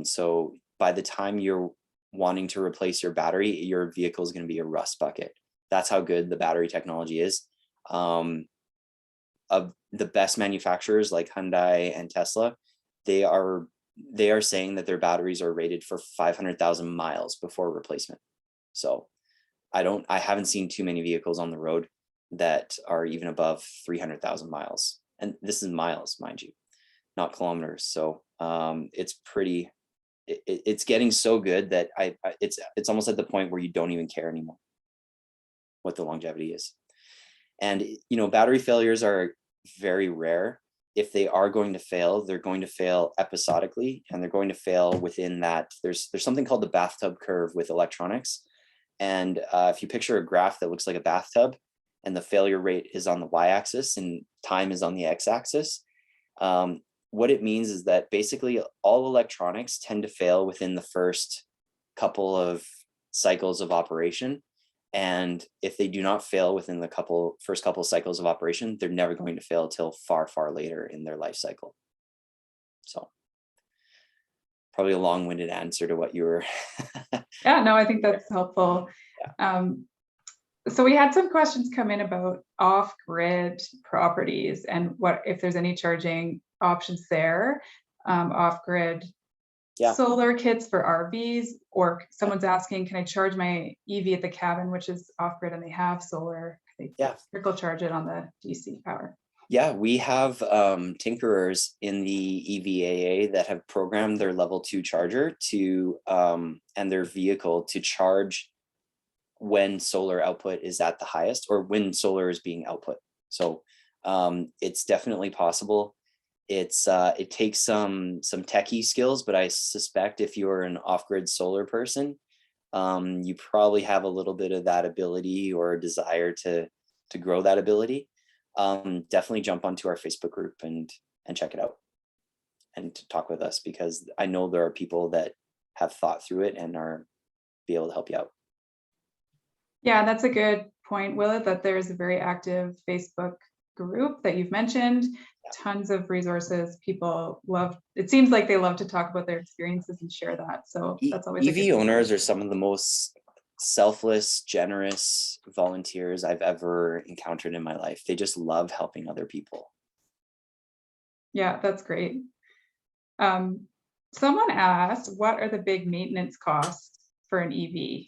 [SPEAKER 3] So by the time you're wanting to replace your battery, your vehicle is going to be a rust bucket. That's how good the battery technology is. Of the best manufacturers like Hyundai and Tesla, they are saying that their batteries are rated for 500,000 miles before replacement. So I haven't seen too many vehicles on the road that are even above 300,000 miles. And this is miles, mind you, not kilometers. So it's getting so good that it's almost at the point where you don't even care anymore what the longevity is. And, you know, battery failures are very rare. If they are going to fail, they're going to fail episodically, and they're going to fail within that. There's something called the bathtub curve with electronics. And if you picture a graph that looks like a bathtub, and the failure rate is on the y-axis and time is on the x-axis, what it means is that basically all electronics tend to fail within the first couple of cycles of operation. And if they do not fail within the first couple of cycles of operation, they're never going to fail till far, far later in their life cycle. So probably a long-winded answer to what you were.
[SPEAKER 1] Yeah, no, I think that's helpful. Yeah. So we had some questions come in about off-grid properties and what if there's any charging options there, off-grid. Yeah. Solar kits for RVs, or someone's asking, can I charge my EV at the cabin, which is off-grid and they have solar? They trickle charge it on the DC power.
[SPEAKER 3] Yeah, we have tinkerers in the EVAA that have programmed their level 2 charger to and their vehicle to charge when solar output is at the highest, or when solar is being output. So it's definitely possible. It takes some techie skills, but I suspect if you're an off-grid solar person, you probably have a little bit of that ability or a desire to grow that ability. Definitely jump onto our Facebook group and check it out and to talk with us, because I know there are people that have thought through it and be able to help you out.
[SPEAKER 1] Yeah, that's a good point, Willett, that there's a very active Facebook group that you've mentioned. Tons of resources. People love, it seems like they love to talk about their experiences and share that. So that's always
[SPEAKER 3] EV owners are some of the most selfless, generous volunteers I've ever encountered in my life. They just love helping other people. Yeah,
[SPEAKER 1] that's great. Someone asked, what are the big maintenance costs for an EV?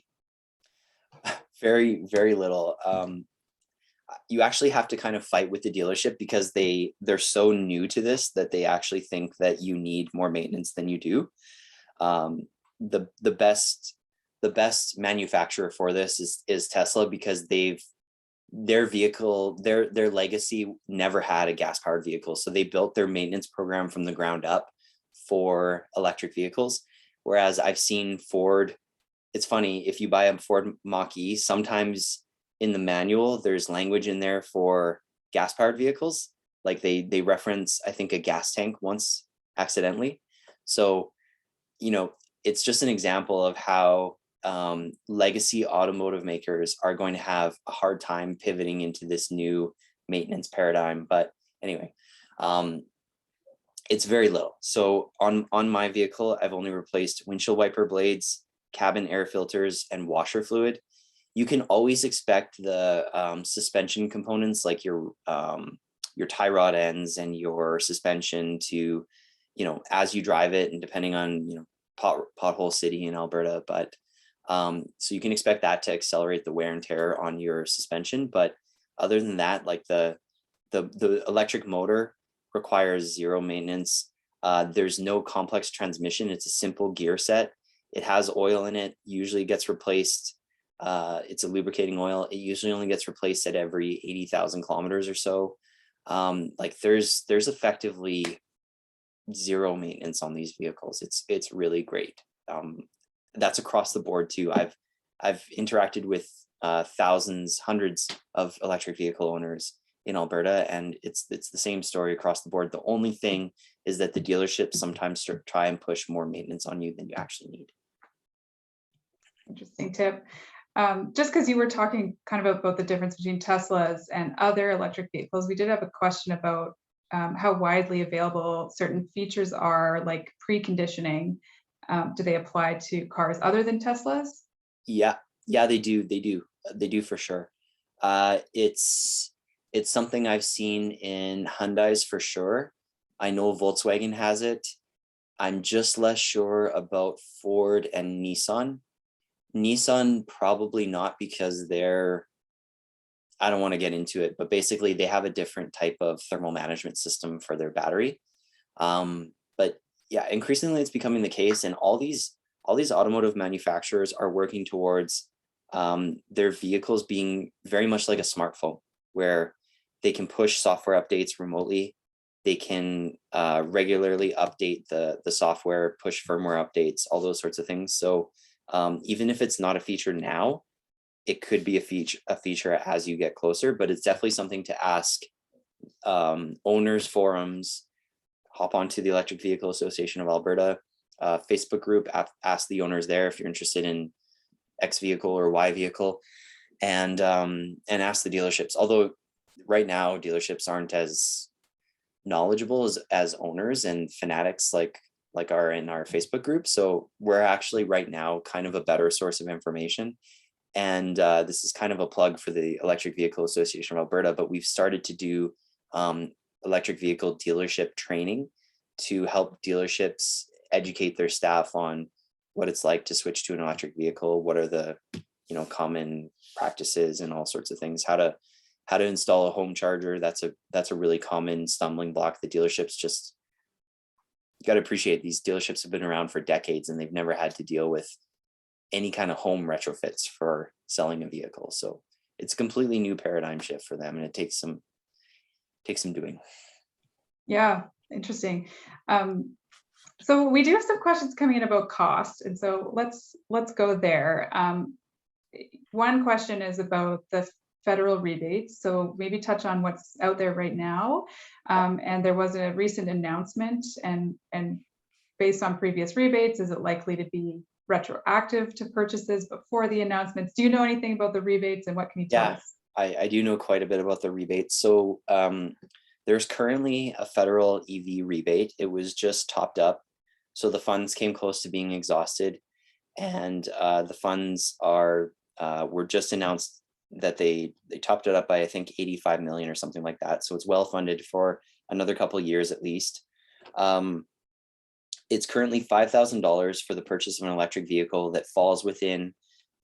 [SPEAKER 3] Very, very little. You actually have to kind of fight with the dealership because they're so new to this that they actually think that you need more maintenance than you do. The best manufacturer for this is Tesla, because their vehicle, their legacy never had a gas powered vehicle. So they built their maintenance program from the ground up for electric vehicles. Whereas I've seen Ford, it's funny, if you buy a Ford Mach-E, sometimes in the manual, there's language in there for gas powered vehicles. Like they reference, I think, a gas tank once accidentally. So, you know, it's just an example of how legacy automotive makers are going to have a hard time pivoting into this new maintenance paradigm. But anyway, it's very little. So on my vehicle, I've only replaced windshield wiper blades, cabin air filters, and washer fluid. You can always expect the suspension components like your tie rod ends and your suspension to, as you drive it, and depending on, pothole city in Alberta, but so you can expect that to accelerate the wear and tear on your suspension. But other than that, like the electric motor requires zero maintenance. There's no complex transmission. It's a simple gear set. It has oil in it, usually gets replaced. It's a lubricating oil. It usually only gets replaced at every 80,000 kilometers or so. Like there's effectively zero maintenance on these vehicles. It's really great. That's across the board too. I've interacted with thousands, hundreds of electric vehicle owners in Alberta, and it's the same story across the board. The only thing is that the dealerships sometimes try and push more maintenance on you than you actually need.
[SPEAKER 1] Interesting tip. Just because you were talking kind of about the difference between Teslas and other electric vehicles, we did have a question about how widely available certain features are, like preconditioning. Do they apply to cars other than Teslas?
[SPEAKER 3] Yeah, they do for sure. It's something I've seen in Hyundais for sure. I know Volkswagen has it. I'm just less sure about Ford and Nissan. Nissan probably not, because I don't want to get into it, but basically they have a different type of thermal management system for their battery. But yeah, increasingly it's becoming the case, and all these automotive manufacturers are working towards their vehicles being very much like a smartphone, where they can push software updates remotely. They can regularly update the software, push firmware updates, all those sorts of things. So even if it's not a feature now, it could be a feature as you get closer, but it's definitely something to ask owners forums. Hop onto the Electric Vehicle Association of Alberta Facebook group, ask the owners there if you're interested in X vehicle or Y vehicle, and ask the dealerships. Although right now dealerships aren't as knowledgeable as owners and fanatics like are in our Facebook group. So we're actually right now kind of a better source of information. And this is kind of a plug for the Electric Vehicle Association of Alberta, but we've started to do electric vehicle dealership training to help dealerships educate their staff on what it's like to switch to an electric vehicle, what are the common practices and all sorts of things, how to install a home charger. That's a really common stumbling block. The dealerships just, you got to appreciate, these dealerships have been around for decades and they've never had to deal with any kind of home retrofits for selling a vehicle. So it's a completely new paradigm shift for them, and it takes some doing.
[SPEAKER 1] Yeah, interesting. So we do have some questions coming in about cost, and so let's go there. One question is about the federal rebates, so maybe touch on what's out there right now. And there was a recent announcement, and based on previous rebates, is it likely to be retroactive to purchases before the announcements? Do you know anything about the rebates, and what can you tell us?
[SPEAKER 3] I do know quite a bit about the rebates. So there's currently a federal EV rebate. It was just topped up, so the funds came close to being exhausted, and the funds were just announced that they topped it up by, I think, 85 million or something like that. So it's well funded for another couple of years at least. It's currently $5,000 for the purchase of an electric vehicle that falls within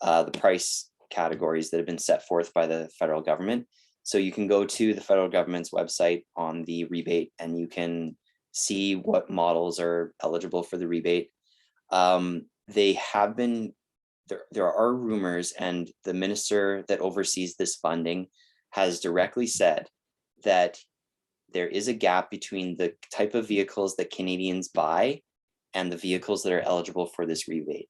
[SPEAKER 3] the price categories that have been set forth by the federal government. So you can go to the federal government's website on the rebate and you can see what models are eligible for the rebate. They have been, there are rumors, and the minister that oversees this funding has directly said that there is a gap between the type of vehicles that Canadians buy and the vehicles that are eligible for this rebate.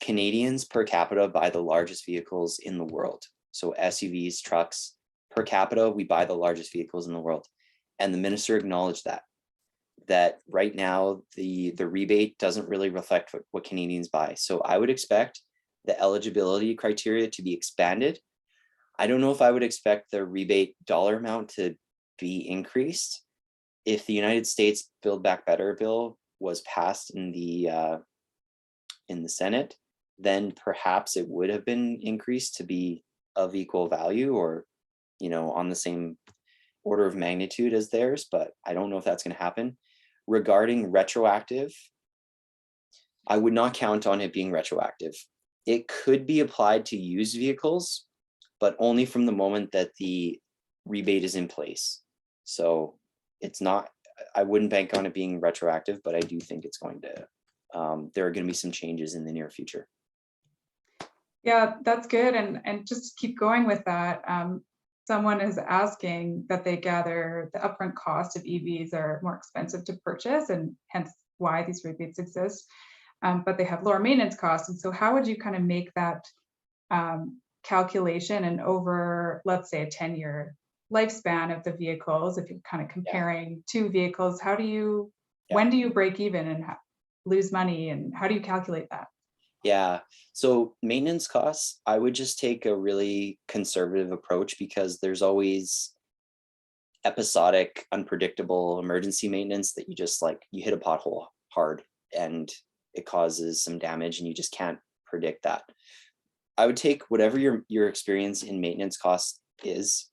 [SPEAKER 3] Canadians per capita buy the largest vehicles in the world. So SUVs, trucks, per capita, we buy the largest vehicles in the world. And the minister acknowledged that right now the rebate doesn't really reflect what Canadians buy. So I would expect the eligibility criteria to be expanded. I don't know if I would expect the rebate dollar amount to be increased. If the United States Build Back Better bill was passed in the Senate, then perhaps it would have been increased to be of equal value, or, you know, on the same order of magnitude as theirs, but I don't know if that's going to happen. Regarding retroactive, I would not count on it being retroactive. It could be applied to used vehicles, but only from the moment that the rebate is in place. So it's not, I wouldn't bank on it being retroactive, but I do think it's going to, there are going to be some changes in the near future.
[SPEAKER 1] Yeah, that's good. And just keep going with that. Someone is asking that they gather the upfront cost of EVs are more expensive to purchase, and hence why these rebates exist. But they have lower maintenance costs. And so how would you kind of make that calculation, and over, let's say, a 10-year lifespan of the vehicles, if you're kind of comparing two vehicles, how do you, when do you break even and lose money, and how do you calculate that?
[SPEAKER 3] Yeah, so maintenance costs, I would just take a really conservative approach, because there's always episodic, unpredictable emergency maintenance that you just, like, you hit a pothole hard and it causes some damage and you just can't predict that. I would take whatever your experience in maintenance costs is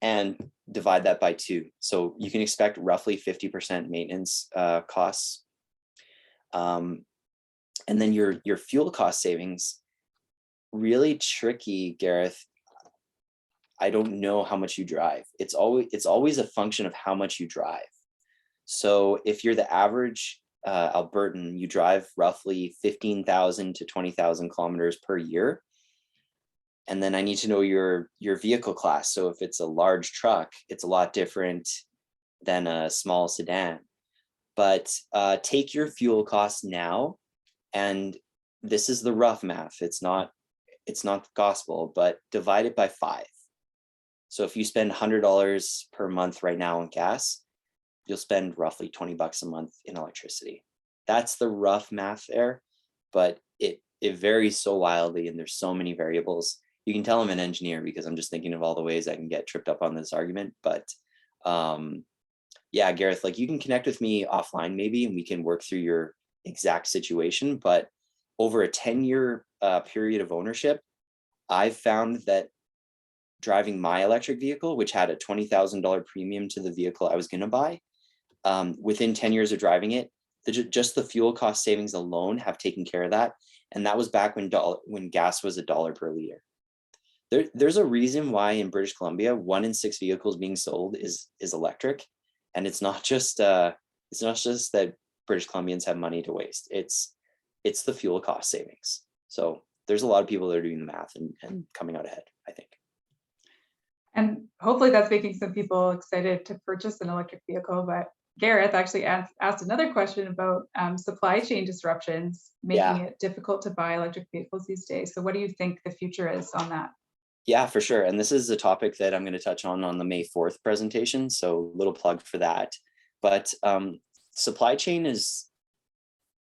[SPEAKER 3] and divide that by 2. So you can expect roughly 50% maintenance costs. And then your fuel cost savings, really tricky, Gareth. I don't know how much you drive. It's always a function of how much you drive. So if you're the average Albertan, you drive roughly 15,000 to 20,000 kilometers per year. And then I need to know your vehicle class. So if it's a large truck, it's a lot different than a small sedan. But take your fuel costs now, and this is the rough math. It's not the gospel, but divide it by 5. So if you spend $100 per month right now on gas, you'll spend roughly $20 a month in electricity. That's the rough math there, but it varies so wildly, and there's so many variables. You can tell I'm an engineer because I'm just thinking of all the ways I can get tripped up on this argument. But yeah, Gareth, like, you can connect with me offline maybe, and we can work through your exact situation. But over a 10-year period of ownership, I've found that driving my electric vehicle, which had a $20,000 premium to the vehicle I was going to buy, within 10 years of driving it, just the fuel cost savings alone have taken care of that. And that was back when gas was $1 per liter. There's a reason why in British Columbia, 1 in 6 vehicles being sold is electric. And it's not just that British Columbians have money to waste. It's the fuel cost savings. So there's a lot of people that are doing the math and coming out ahead, I think.
[SPEAKER 1] And hopefully that's making some people excited to purchase an electric vehicle. But Gareth actually asked another question about supply chain disruptions, making it difficult to buy electric vehicles these days. So what do you think the future is on that?
[SPEAKER 3] Yeah, for sure. And this is a topic that I'm going to touch on the May 4th presentation. So little plug for that. But the supply chain is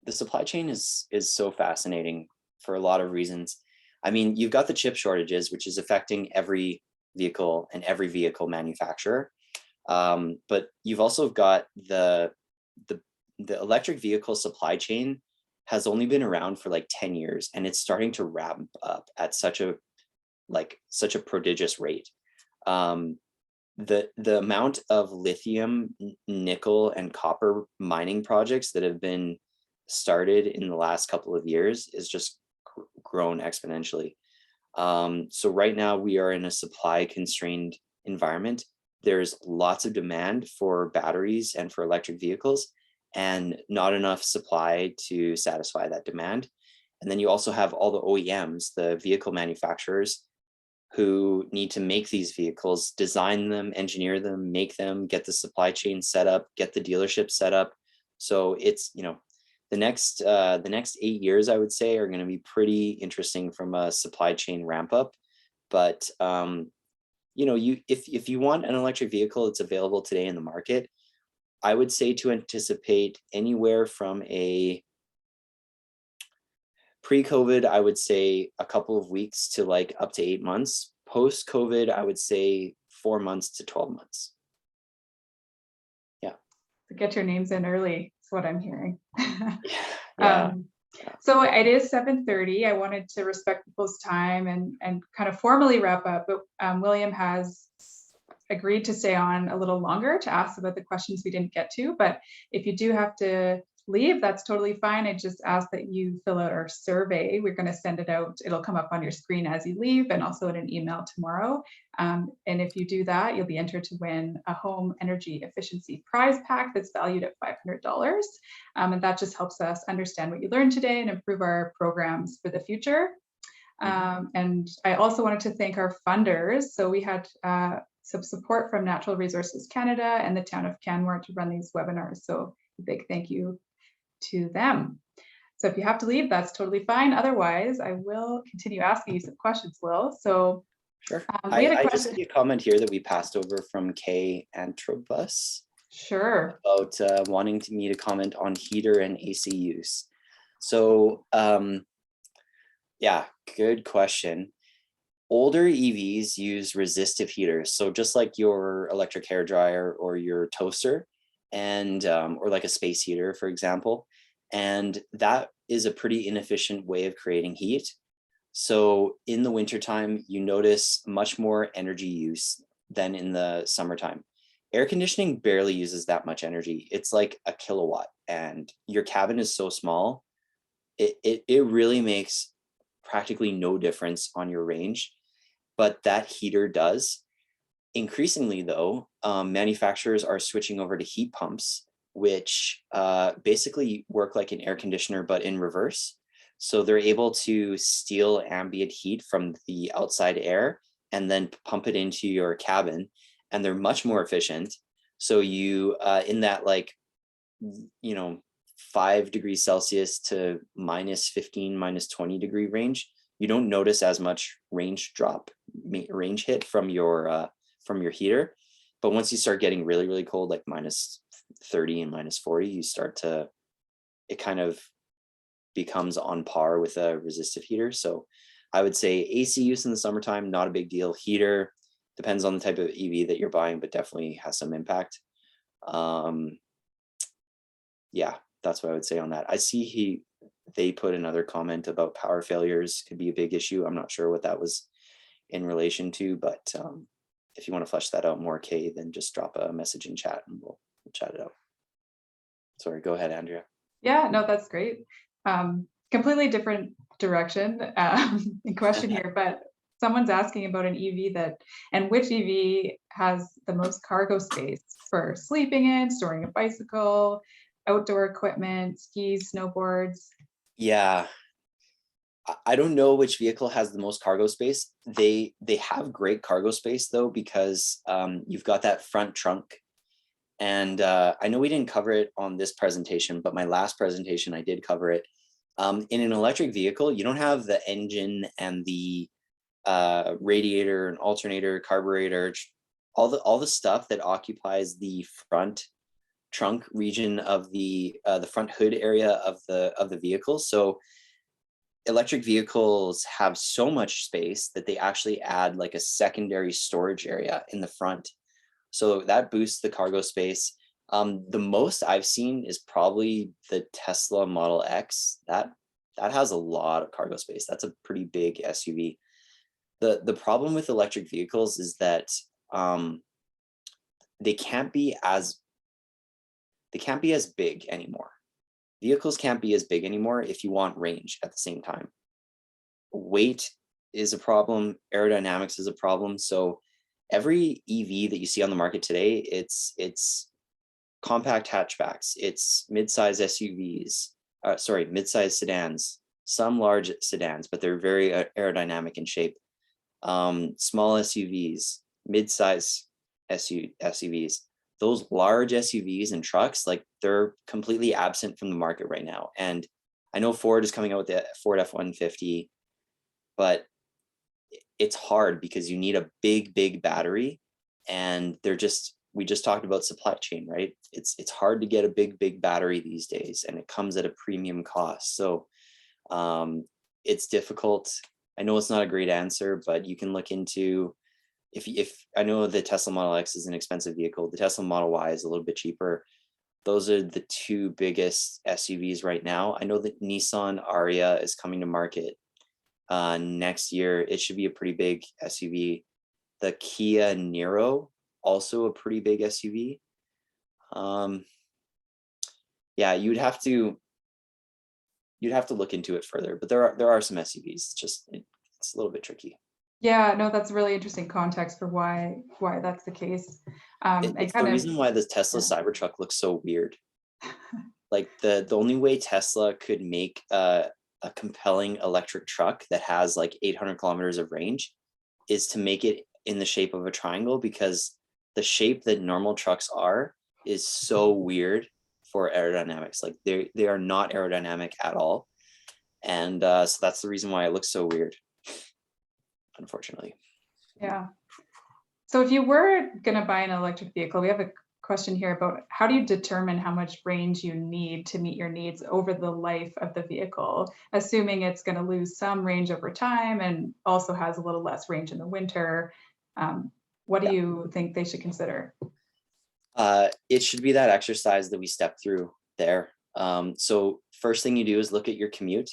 [SPEAKER 3] so fascinating for a lot of reasons. I mean, you've got the chip shortages, which is affecting every vehicle and every vehicle manufacturer. But you've also got the electric vehicle supply chain has only been around for like 10 years, and it's starting to ramp up at such a prodigious rate. The amount of lithium, nickel, and copper mining projects that have been started in the last couple of years is just grown exponentially. So right now we are in a supply constrained environment. There's lots of demand for batteries and for electric vehicles, and not enough supply to satisfy that demand. And then you also have all the OEMs, the vehicle manufacturers, who need to make these vehicles, design them, engineer them, make them, get the supply chain set up, get the dealership set up. So it's, the next 8 years, I would say, are going to be pretty interesting from a supply chain ramp up. But if you want an electric vehicle that's available today in the market, I would say to anticipate anywhere from a pre-COVID, I would say a couple of weeks to like up to 8 months. Post-COVID, I would say 4 months to 12 months. Yeah.
[SPEAKER 1] Get your names in early is what I'm hearing.
[SPEAKER 3] Yeah.
[SPEAKER 1] So it is 7:30. I wanted to respect people's time and kind of formally wrap up, but William has agreed to stay on a little longer to ask about the questions we didn't get to. But if you do have to leave, that's totally fine. I just ask that you fill out our survey. We're going to send it out. It'll come up on your screen as you leave and also in an email tomorrow. And if you do that, you'll be entered to win a home energy efficiency prize pack that's valued at $500. And that just helps us understand what you learned today and improve our programs for the future. And I also wanted to thank our funders. So we had some support from Natural Resources Canada and the Town of Canmore to run these webinars. So a big thank you to them. So if you have to leave, that's totally fine. Otherwise, I will continue asking you some questions, Will. So
[SPEAKER 3] sure.
[SPEAKER 1] We had a
[SPEAKER 3] I
[SPEAKER 1] question.
[SPEAKER 3] just see a comment here that we passed over from Kay Antrobus.
[SPEAKER 1] Sure.
[SPEAKER 3] About wanting me to comment on heater and AC use. So yeah, good question. Older EVs use resistive heaters. So just like your electric hairdryer or your toaster, and or like a space heater, for example. And that is a pretty inefficient way of creating heat. So in the wintertime, you notice much more energy use than in the summertime. Air conditioning barely uses that much energy. It's like a kilowatt, and your cabin is so small, it really makes practically no difference on your range, but that heater does. Increasingly though, manufacturers are switching over to heat pumps, which basically work like an air conditioner, but in reverse. So they're able to steal ambient heat from the outside air and then pump it into your cabin, and they're much more efficient. So you, in that 5 degrees Celsius to -15, -20 degree range, you don't notice as much range hit from your heater. But once you start getting really, really cold, like -30 and -40, it kind of becomes on par with a resistive heater. So I would say AC use in the summertime, not a big deal. Heater depends on the type of EV that you're buying, but definitely has some impact. Yeah, that's what I would say on that. I see they put another comment about power failures could be a big issue. I'm not sure what that was in relation to, but if you want to flesh that out more, Kay, then just drop a message in chat and we'll chat it out. Sorry, go ahead, Andrea.
[SPEAKER 1] Yeah, no, that's great. Completely different direction in question here, but someone's asking about an EV and which EV has the most cargo space for sleeping in, storing a bicycle, outdoor equipment, skis, snowboards.
[SPEAKER 3] Yeah, I don't know which vehicle has the most cargo space. They have great cargo space though, because you've got that front trunk. And I know we didn't cover it on this presentation, but my last presentation I did cover it. In an electric vehicle, you don't have the engine and the radiator and alternator, carburetor, all the stuff that occupies the front trunk region of the front hood area of the vehicle. So electric vehicles have so much space that they actually add like a secondary storage area in the front. So that boosts the cargo space. The most I've seen is probably the Tesla Model X. That has a lot of cargo space. That's a pretty big SUV. The problem with electric vehicles is that they can't be as big anymore. Vehicles can't be as big anymore if you want range at the same time. Weight is a problem. Aerodynamics is a problem. So every EV that you see on the market today, it's compact hatchbacks, it's mid-size SUVs, mid-size sedans, some large sedans, but they're very aerodynamic in shape. Small SUVs, mid-size SUVs. Those large SUVs and trucks, like they're completely absent from the market right now. And I know Ford is coming out with the Ford F-150, but it's hard because you need a big battery, and we just talked about supply chain, right? It's hard to get a big battery these days, and it comes at a premium cost. So it's difficult. I know it's not a great answer, but you can look into, if I know the Tesla Model X is an expensive vehicle, the Tesla Model Y is a little bit cheaper. Those are the two biggest SUVs right now. I know that Nissan Ariya is coming to market next year. It should be a pretty big SUV. The Kia Niro, also a pretty big SUV. Yeah, you'd have to look into it further, but there are some SUVs. It's a little bit tricky.
[SPEAKER 1] Yeah, no, that's really interesting context for why that's the case.
[SPEAKER 3] It's the reason why the Tesla Cybertruck looks so weird. Like the only way Tesla could make a compelling electric truck that has like 800 kilometers of range is to make it in the shape of a triangle, because the shape that normal trucks are is so weird for aerodynamics. Like they are not aerodynamic at all. And so that's the reason why it looks so weird, unfortunately.
[SPEAKER 1] Yeah. So if you were going to buy an electric vehicle, we have a question here about how do you determine how much range you need to meet your needs over the life of the vehicle, assuming it's going to lose some range over time and also has a little less range in the winter. What do you think they should consider?
[SPEAKER 3] It should be that exercise that we stepped through there. So first thing you do is look at your commute.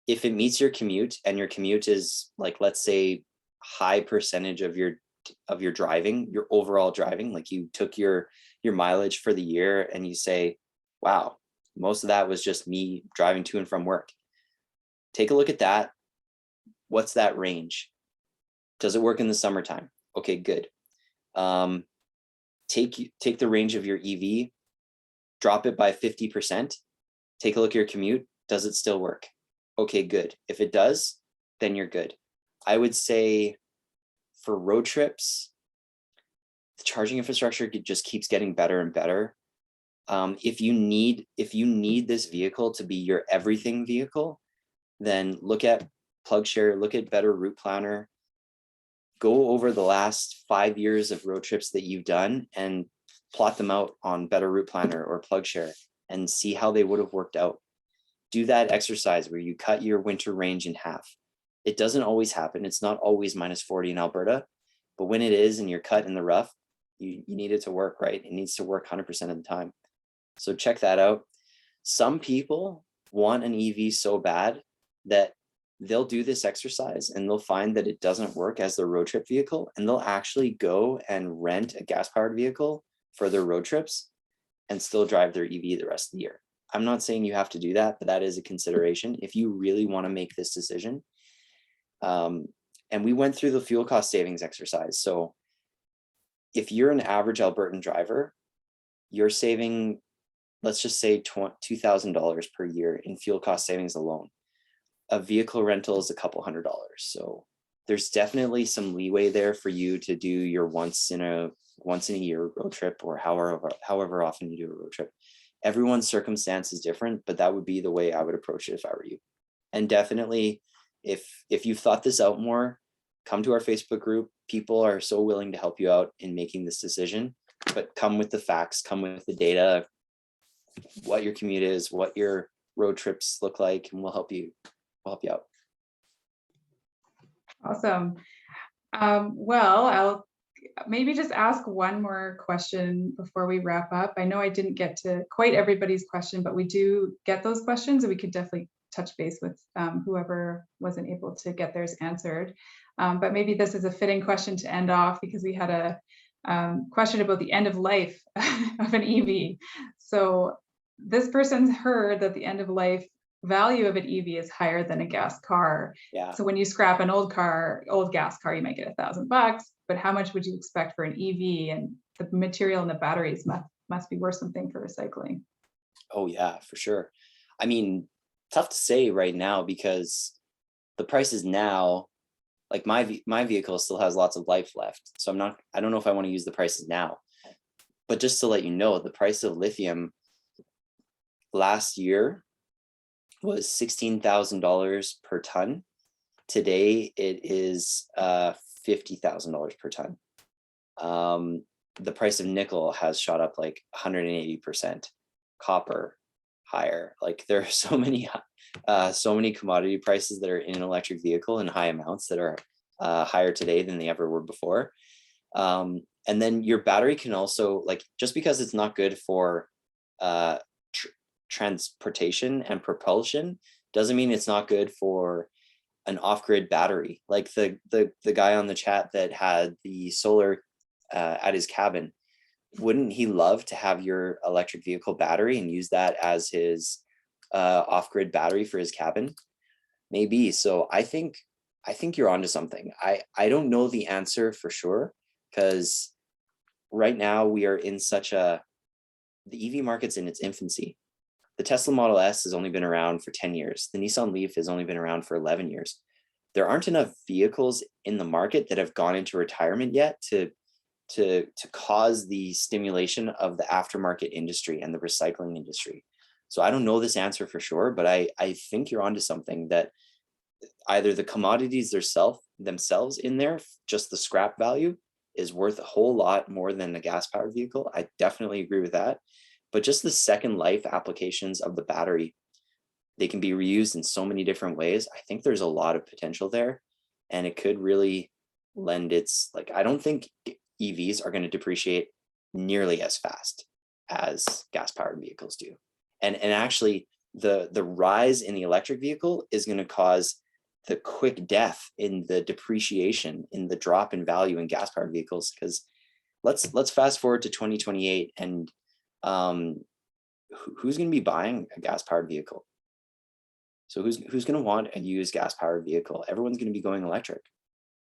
[SPEAKER 3] If it meets your commute and your commute is like, let's say, high percentage of your driving, your overall driving, like you took your mileage for the year and you say, wow, most of that was just me driving to and from work. Take a look at that. What's that range? Does it work in the summertime? Okay, good. Take the range of your EV, drop it by 50%. Take a look at your commute. Does it still work? Okay, good. If it does, then you're good. I would say for road trips, the charging infrastructure just keeps getting better and better. If you need this vehicle to be your everything vehicle, then look at PlugShare, look at Betterrootplanner. Go over the last 5 years of road trips that you've done and plot them out on Betterrootplanner or PlugShare and see how they would have worked out. Do that exercise where you cut your winter range in half. It doesn't always happen. It's not always -40 in Alberta, but when it is and you're cut in the rough, you need it to work, right? It needs to work 100% of the time. So check that out. Some people want an EV so bad that they'll do this exercise and they'll find that it doesn't work as their road trip vehicle, and they'll actually go and rent a gas-powered vehicle for their road trips and still drive their EV the rest of the year. I'm not saying you have to do that, but that is a consideration if you really want to make this decision. And we went through the fuel cost savings exercise. So if you're an average Albertan driver, you're saving, let's just say $2,000 per year in fuel cost savings alone. A vehicle rental is a couple $100. So there's definitely some leeway there for you to do your once in a year road trip, or however often you do a road trip. Everyone's circumstance is different, but that would be the way I would approach it if I were you. And definitely, if you've thought this out more, come to our Facebook group. People are so willing to help you out in making this decision, but come with the facts, come with the data, what your commute is, what your road trips look like, and we'll help you out.
[SPEAKER 1] Awesome. Well, I'll maybe just ask one more question before we wrap up. I know I didn't get to quite everybody's question, but we do get those questions, and we could definitely touch base with whoever wasn't able to get theirs answered. But maybe this is a fitting question to end off, because we had a question about the end of life of an EV. So this person's heard that the end of life value of an EV is higher than a gas car.
[SPEAKER 3] Yeah.
[SPEAKER 1] So when you scrap an old gas car, you might get $1,000, but how much would you expect for an EV? And the material in the batteries must be worth something for recycling.
[SPEAKER 3] Oh yeah, for sure. I mean, tough to say right now, because the prices now, like my vehicle still has lots of life left. So I don't know if I want to use the prices now, but just to let you know, the price of lithium last year was $16,000 per ton. Today it is $50,000 per ton. The price of nickel has shot up like 180%. Copper higher. Like there are so many commodity prices that are in an electric vehicle in high amounts that are higher today than they ever were before. And then your battery can also, like, just because it's not good for transportation and propulsion doesn't mean it's not good for an off-grid battery. Like the guy on the chat that had the solar at his cabin, wouldn't he love to have your electric vehicle battery and use that as his off-grid battery for his cabin? Maybe. So I think you're onto something. I don't know the answer for sure, because right now we are in the EV market's in its infancy. The Tesla Model S has only been around for 10 years. The Nissan Leaf has only been around for 11 years. There aren't enough vehicles in the market that have gone into retirement yet to cause the stimulation of the aftermarket industry and the recycling industry. So I don't know this answer for sure, but I think you're onto something, that either the commodities themselves in there, just the scrap value, is worth a whole lot more than a gas-powered vehicle. I definitely agree with that. But just the second life applications of the battery, they can be reused in so many different ways. I think there's a lot of potential there, and it could really lend its, like, I don't think EVs are going to depreciate nearly as fast as gas-powered vehicles do. And actually the rise in the electric vehicle is going to cause the quick death in the depreciation, in the drop in value in gas-powered vehicles. Because let's fast forward to 2028, and who's going to be buying a gas-powered vehicle? So who's going to want a used gas-powered vehicle? Everyone's going to be going electric.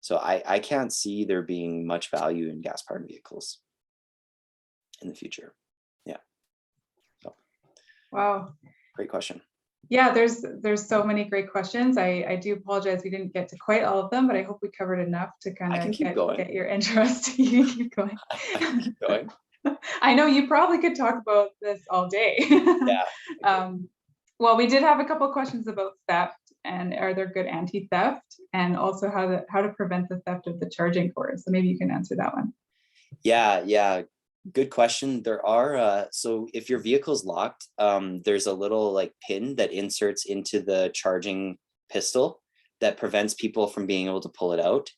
[SPEAKER 3] So I can't see there being much value in gas-powered vehicles in the future. Yeah. So.
[SPEAKER 1] Wow.
[SPEAKER 3] Great question.
[SPEAKER 1] Yeah, there's so many great questions. I do apologize we didn't get to quite all of them, but I hope we covered enough to kind of get your interest. You can keep going.
[SPEAKER 3] I can keep going.
[SPEAKER 1] I know you probably could talk about this all day.
[SPEAKER 3] Yeah.
[SPEAKER 1] Well, we did have a couple of questions about theft, and are there good anti-theft, and also how to prevent the theft of the charging cords. So maybe you can answer that one.
[SPEAKER 3] Yeah. Good question. There are, so if your vehicle's locked, there's a little like pin that inserts into the charging pistol that prevents people from being able to pull it out.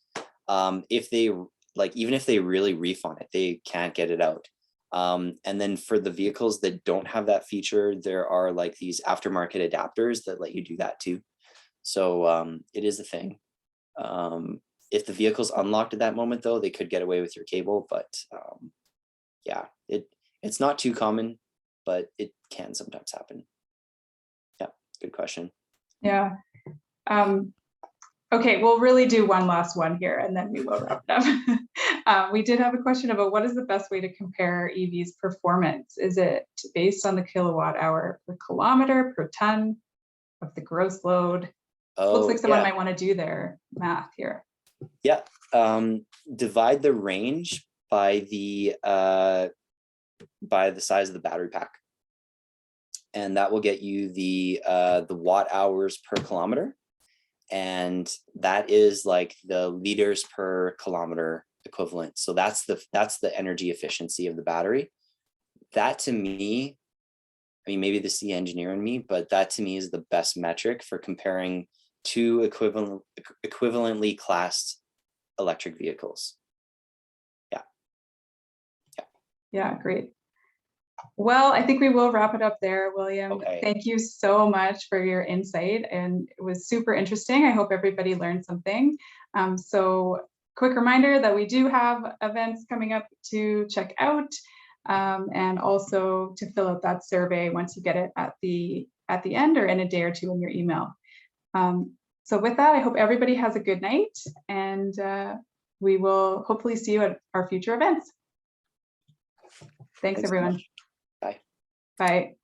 [SPEAKER 3] If they, like, even if they really reef on it, they can't get it out. And then for the vehicles that don't have that feature, there are like these aftermarket adapters that let you do that too. So it is a thing. If the vehicle's unlocked at that moment though, they could get away with your cable, but yeah, it's not too common, but it can sometimes happen. Yeah, good question.
[SPEAKER 1] Yeah. Okay, we'll really do one last one here, and then we will wrap it up. We did have a question about what is the best way to compare EV's performance? Is it based on the kilowatt hour per kilometer, per ton of the gross load? Looks like someone might want to do their math here.
[SPEAKER 3] Yeah, divide the range by the size of the battery pack, and that will get you the watt hours per kilometer, and that is like the liters per kilometer equivalent. So that's the energy efficiency of the battery. That to me, I mean, maybe this is the engineer in me, but that to me is the best metric for comparing two equivalently classed electric vehicles.
[SPEAKER 1] Yeah, great. Well, I think we will wrap it up there, William.
[SPEAKER 3] Okay.
[SPEAKER 1] Thank you so much for your insight, and it was super interesting. I hope everybody learned something. So quick reminder that we do have events coming up to check out, and also to fill out that survey once you get it at the end or in a day or two in your email. So with that, I hope everybody has a good night, and we will hopefully see you at our future events. Thanks everyone.
[SPEAKER 3] Bye.
[SPEAKER 1] Bye.